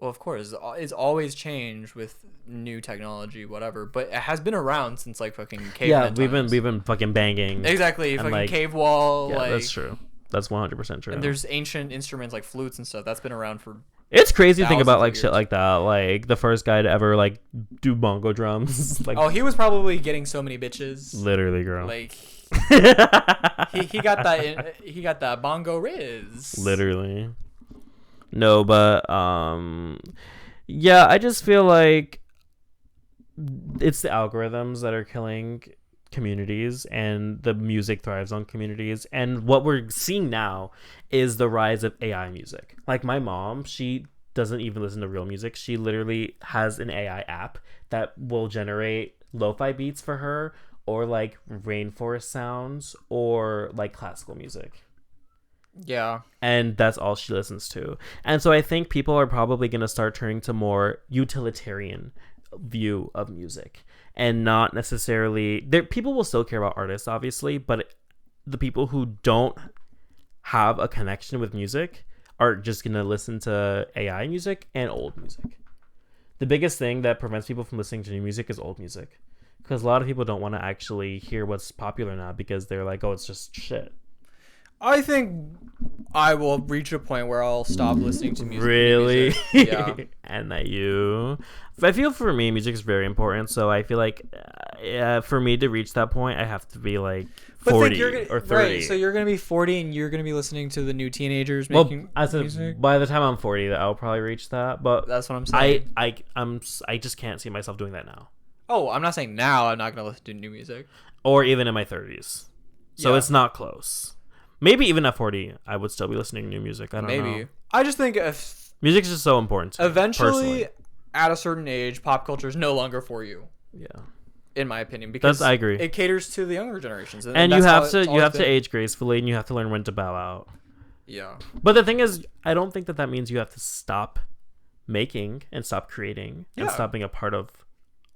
Well, of course, it's always changed with new technology, whatever. But it has been around since like fucking caveman times. we've been fucking banging. Exactly, fucking like, cave wall. Yeah, like, that's true. That's 100% true. And there's ancient instruments like flutes and stuff that's been around for. It's crazy to think about like years. shit like that. Like the first guy to ever like do bongo drums. Like, oh, he was probably getting so many bitches. Literally, girl. Like. he got that bongo riz. Literally. No, but yeah, I just feel like it's the algorithms that are killing communities and the music thrives on communities. And what we're seeing now is the rise of AI music. Like my mom, she doesn't even listen to real music. She literally has an AI app that will generate lo-fi beats for her, or like rainforest sounds, or like classical music. Yeah. And that's all she listens to. And so I think people are probably going to start turning to more utilitarian view of music and not necessarily people will still care about artists, obviously, but the people who don't have a connection with music are just going to listen to AI music and old music. The biggest thing that prevents people from listening to new music is old music. Because a lot of people don't want to actually hear what's popular now because they're like, oh, it's just shit. I think I will reach a point where I'll stop listening to music. Really? Yeah. And that I feel for me, music is very important. So I feel like for me to reach that point, I have to be like 40 or 30. Right, so you're going to be 40 and you're going to be listening to the new teenagers making music? By the time I'm 40, I'll probably reach that. But that's what I'm saying. I just can't see myself doing that now. Oh, I'm not saying now I'm not going to listen to new music. Or even in my 30s. So it's not close. Maybe even at 40, I would still be listening to new music. I don't know. I just think if music is just so important to me, eventually, personally. At a certain age, pop culture is no longer for you. Yeah. In my opinion, because I agree. It caters to the younger generations, and you have to age gracefully, and you have to learn when to bow out. Yeah. But the thing is, I don't think that means you have to stop making and stop creating and stop being a part of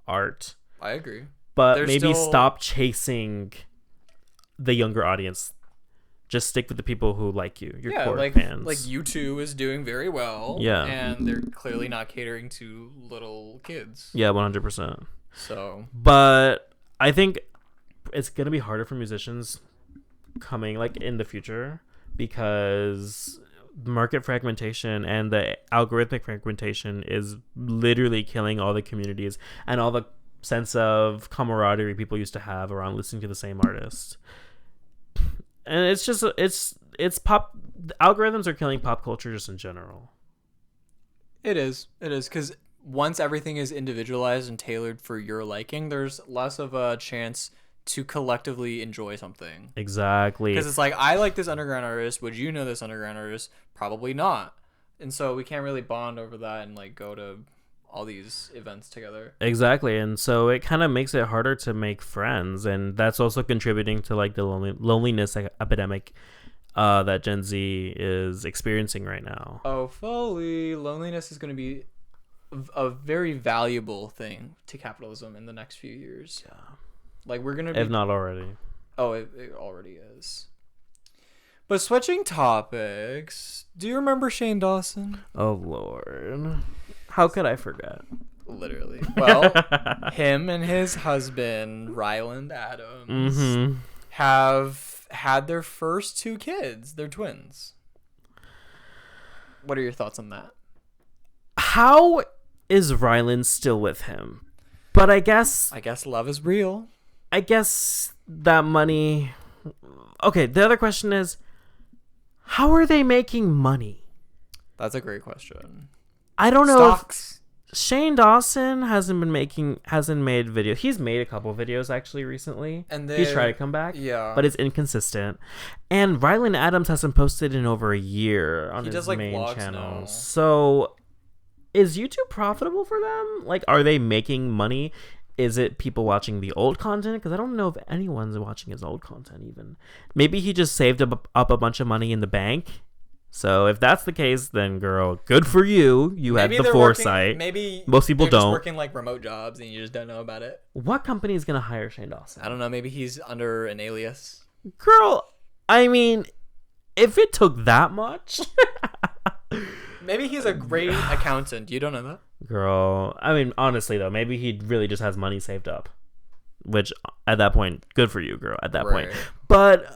art. I agree. but There's maybe still- stop chasing the younger audience. Just stick with the people who like you, your core fans. Like U2 is doing very well. Yeah. And they're clearly not catering to little kids. Yeah, 100%. So. But I think it's gonna be harder for musicians coming like in the future because market fragmentation and the algorithmic fragmentation is literally killing all the communities and all the sense of camaraderie people used to have around listening to the same artist. And it's just it's pop. Algorithms are killing pop culture just in general. It is because once everything is individualized and tailored for your liking, there's less of a chance to collectively enjoy something. Exactly. Because it's like, I like this underground artist. Would you know this underground artist? Probably not. And so we can't really bond over that and like go to all these events together. Exactly. And so it kind of makes it harder to make friends, and that's also contributing to like the loneliness epidemic that Gen Z is experiencing right now. Oh, fully. Loneliness is going to be a very valuable thing to capitalism in the next few years. Yeah. Like, we're going to be... If not already. Oh, it already is. But switching topics, do you remember Shane Dawson? Oh, Lord. How could I forget? Literally. Well, him and his husband, Ryland Adams, have had their first 2 kids. They're twins. What are your thoughts on that? How is Ryland still with him? But I guess love is real. I guess that money... Okay, the other question is, how are they making money? That's a great question. I don't know. Stocks. Shane Dawson hasn't made videos. He's made a couple videos actually recently. And he's tried to come back. Yeah. But it's inconsistent. And Ryland Adams hasn't posted in over a year on his main channel. Now. So is YouTube profitable for them? Like, are they making money? Is it people watching the old content? Because I don't know if anyone's watching his old content even. Maybe he just saved up a bunch of money in the bank. So if that's the case, then girl, good for you. You had the foresight. Maybe most people don't. Just working like remote jobs and you just don't know about it. What company is gonna hire Shane Dawson? I don't know. Maybe he's under an alias. Girl, I mean, if it took that much, maybe he's a great accountant. You don't know that, girl. I mean, honestly though, maybe he really just has money saved up. Which at that point, good for you, girl. At that point, but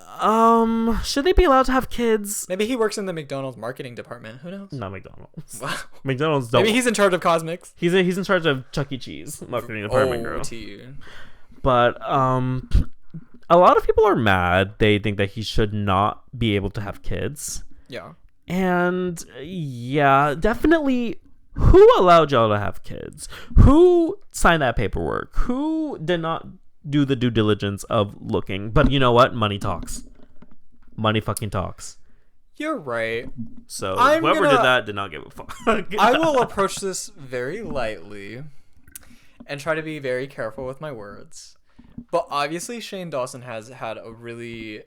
should they be allowed to have kids? Maybe he works in the McDonald's marketing department. Who knows? Not McDonald's. Wow. McDonald's don't. Maybe he's in charge of cosmetics. He's in charge of Chuck E. Cheese marketing department, girl. To you. But a lot of people are mad. They think that he should not be able to have kids. Yeah. And yeah, definitely. Who allowed y'all to have kids? Who signed that paperwork? Who did not do the due diligence of looking? But you know what? Money talks. Money fucking talks. You're right. So whoever did that did not give a fuck. I will approach this very lightly and try to be very careful with my words. But obviously Shane Dawson has had a really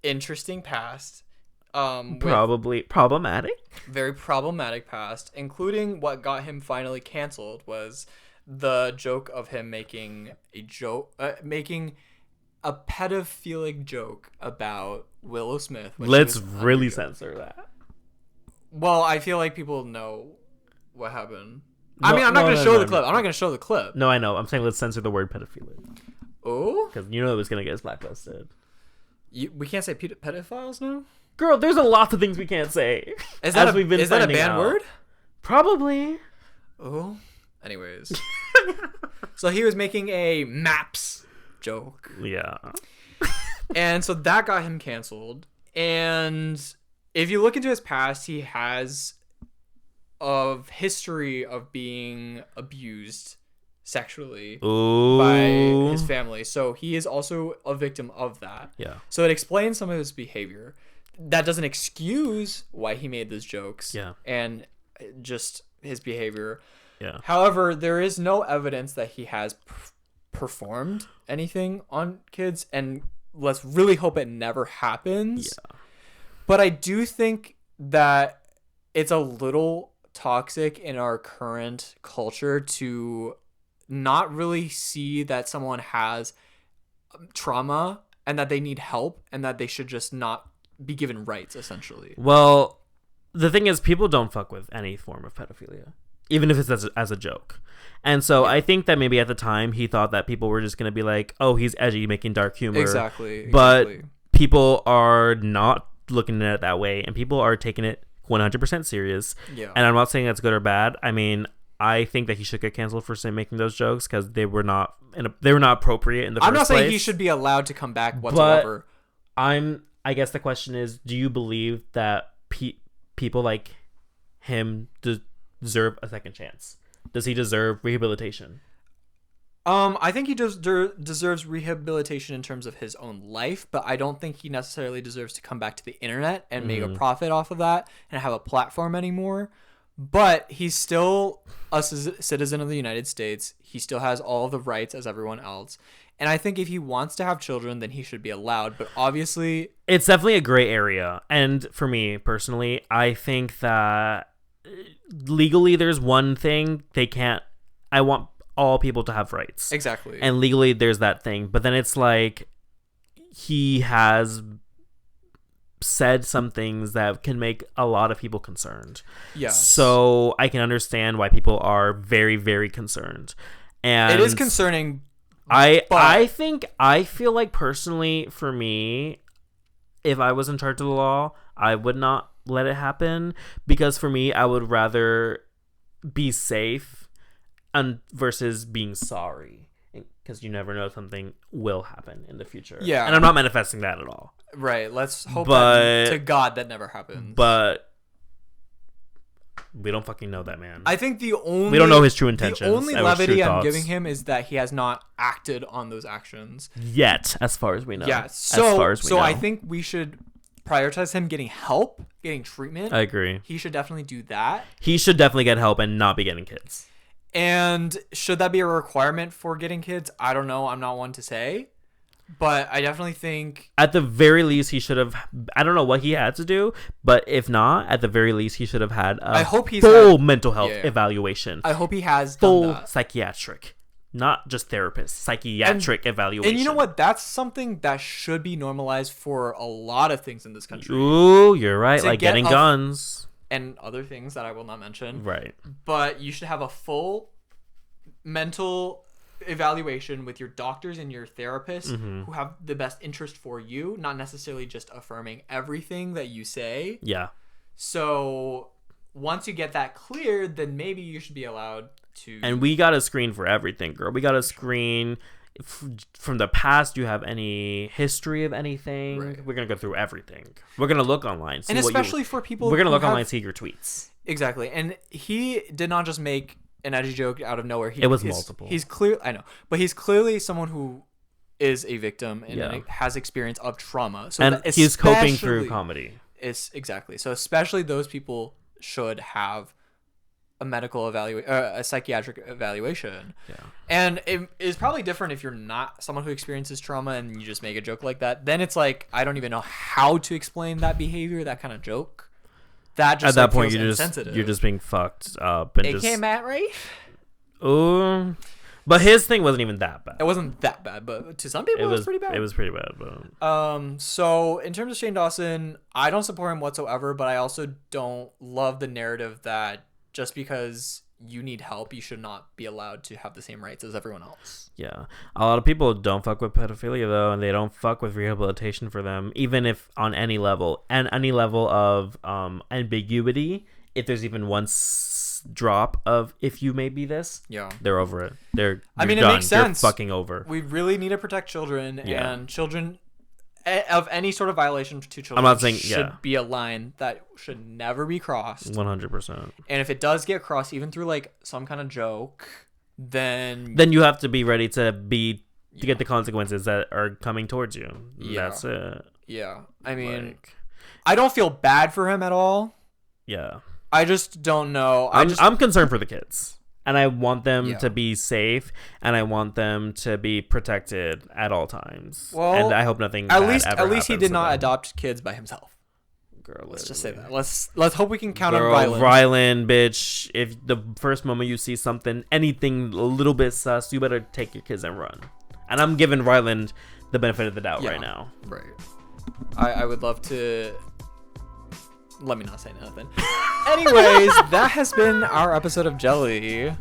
interesting past. Probably problematic. Very problematic past, including what got him finally canceled was the joke of him making a pedophilic joke about Willow Smith. Let's really censor that. Well, I feel like people know what happened. I'm not going to show the clip. I'm not going to show the clip. No, I know. I'm saying let's censor the word pedophilic. Oh? Because you know it was going to get us blacklisted. We can't say pedophiles now? Girl, there's a lot of things we can't say. Is that a banned word? Probably. Oh. Anyways. So he was making a maps joke. Yeah. And so that got him canceled. And if you look into his past, he has a history of being abused sexually by his family. So he is also a victim of that. Yeah. So it explains some of his behavior. That doesn't excuse why he made those jokes. Yeah. And just his behavior. Yeah. However, there is no evidence that he has performed anything on kids, and let's really hope it never happens. Yeah. But I do think that it's a little toxic in our current culture to not really see that someone has trauma and that they need help and that they should just not be given rights, essentially. Well, the thing is, people don't fuck with any form of pedophilia, even if it's as a joke. And so I think that maybe at the time he thought that people were just going to be like, oh, he's edgy, making dark humor. Exactly. But people are not looking at it that way, and people are taking it 100% serious. Yeah. And I'm not saying that's good or bad. I mean, I think that he should get canceled for making those jokes because they were not appropriate in the first place. I'm not saying he should be allowed to come back whatsoever. But I guess the question is, do you believe that people like him deserve a second chance? Does he deserve rehabilitation? I think he deserves rehabilitation in terms of his own life, but I don't think he necessarily deserves to come back to the internet and make a profit off of that and have a platform anymore. But he's still a citizen of the United States. He still has all the rights as everyone else. And I think if he wants to have children, then he should be allowed. But obviously, it's definitely a gray area. And for me personally, I think that legally there's one thing they can't. I want all people to have rights. Exactly. And legally there's that thing. But then it's like he has said some things that can make a lot of people concerned. Yeah. So I can understand why people are very, very concerned. And it is concerning. I feel like personally for me, if I was in charge of the law, I would not let it happen, because for me, I would rather be safe versus being sorry, because you never know, something will happen in the future. Yeah. And I'm not manifesting that at all. Right. Let's hope that to God that never happens. But we don't fucking know that man. I think we don't know his true intentions. The only levity I'm giving him is that he has not acted on those actions yet, as far as we know. Yeah. So I think we should prioritize him getting help, getting treatment. I agree. He should definitely do that. He should definitely get help and not be getting kids. And should that be a requirement for getting kids? I don't know. I'm not one to say. But I definitely think at the very least he should have. I don't know what he had to do, but if not, at the very least he should have had a full mental health evaluation. I hope he has full done that. Psychiatric, not just therapist, psychiatric evaluation. And you know what? That's something that should be normalized for a lot of things in this country. Ooh, you're right. Like getting guns and other things that I will not mention. Right. But you should have a full mental evaluation with your doctors and your therapists who have the best interest for you, not necessarily just affirming everything that you say. Yeah. So once you get that cleared, then maybe you should be allowed to. And we got to screen for everything, girl. We got to screen from the past. Do you have any history of anything? Right. We're going to go through everything. We're going to look online. See, and especially for people, we're going to look online, see your tweets. Exactly. And he did not just make an edgy joke out of nowhere. It was multiple. He's clear. I know, but he's clearly someone who is a victim and has experience of trauma. So and he's coping through comedy. It's exactly. So especially those people should have a medical a psychiatric evaluation. Yeah. And it is probably different if you're not someone who experiences trauma and you just make a joke like that. Then it's like, I don't even know how to explain that behavior, that kind of joke. That just, at that point you're just being fucked up and AK Matt, right? Oh, but his thing wasn't even that bad. It wasn't that bad, but to some people it was pretty bad. It was pretty bad, but so in terms of Shane Dawson, I don't support him whatsoever, but I also don't love the narrative that just because you need help, you should not be allowed to have the same rights as everyone else. Yeah. A lot of people don't fuck with pedophilia, though, and they don't fuck with rehabilitation for them, even if on any level. And any level of ambiguity, if there's even one drop of, if you may be this, they're over it. It makes sense. They're fucking over. We really need to protect children, and children of any sort of violation to children, I'm not saying, should be a line that should never be crossed. 100%. And if it does get crossed, even through like some kind of joke, then you have to be ready to get the consequences that are coming towards you. That's it. Yeah. I mean, I don't feel bad for him at all. Yeah. I just don't know. I'm concerned for the kids. And I want them to be safe, and I want them to be protected at all times. Well, and I hope nothing. At least he did not adopt kids by himself. girl. Let's just say that. Let's hope we can count girl, on Ryland. Ryland, bitch. If the first moment you see something, anything a little bit sus, you better take your kids and run. And I'm giving Ryland the benefit of the doubt right now. Right. I would love to. Let me not say nothing. Anyways, that has been our episode of Jelly.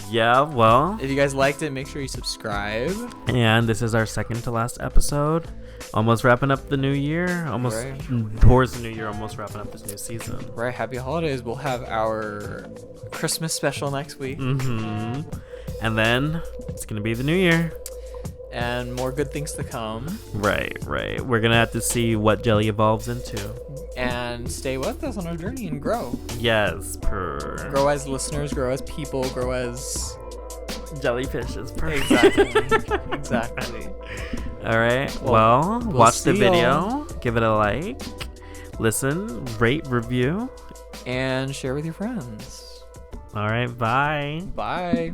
Yeah, well. If you guys liked it, make sure you subscribe. And this is our second to last episode. Almost wrapping up the new year. Almost right. Towards the new year. Almost wrapping up this new season. Right. Happy holidays. We'll have our Christmas special next week. Mm-hmm. And then it's going to be the new year. And more good things to come. Right. We're going to have to see what Jelly evolves into. And stay with us on our journey and grow. Yes. Grow as listeners, grow as people, grow as... jellyfishes. Exactly. All right. Well, we'll watch the video. y'all. Give it a like. Listen. Rate. Review. And share with your friends. All right. Bye. Bye.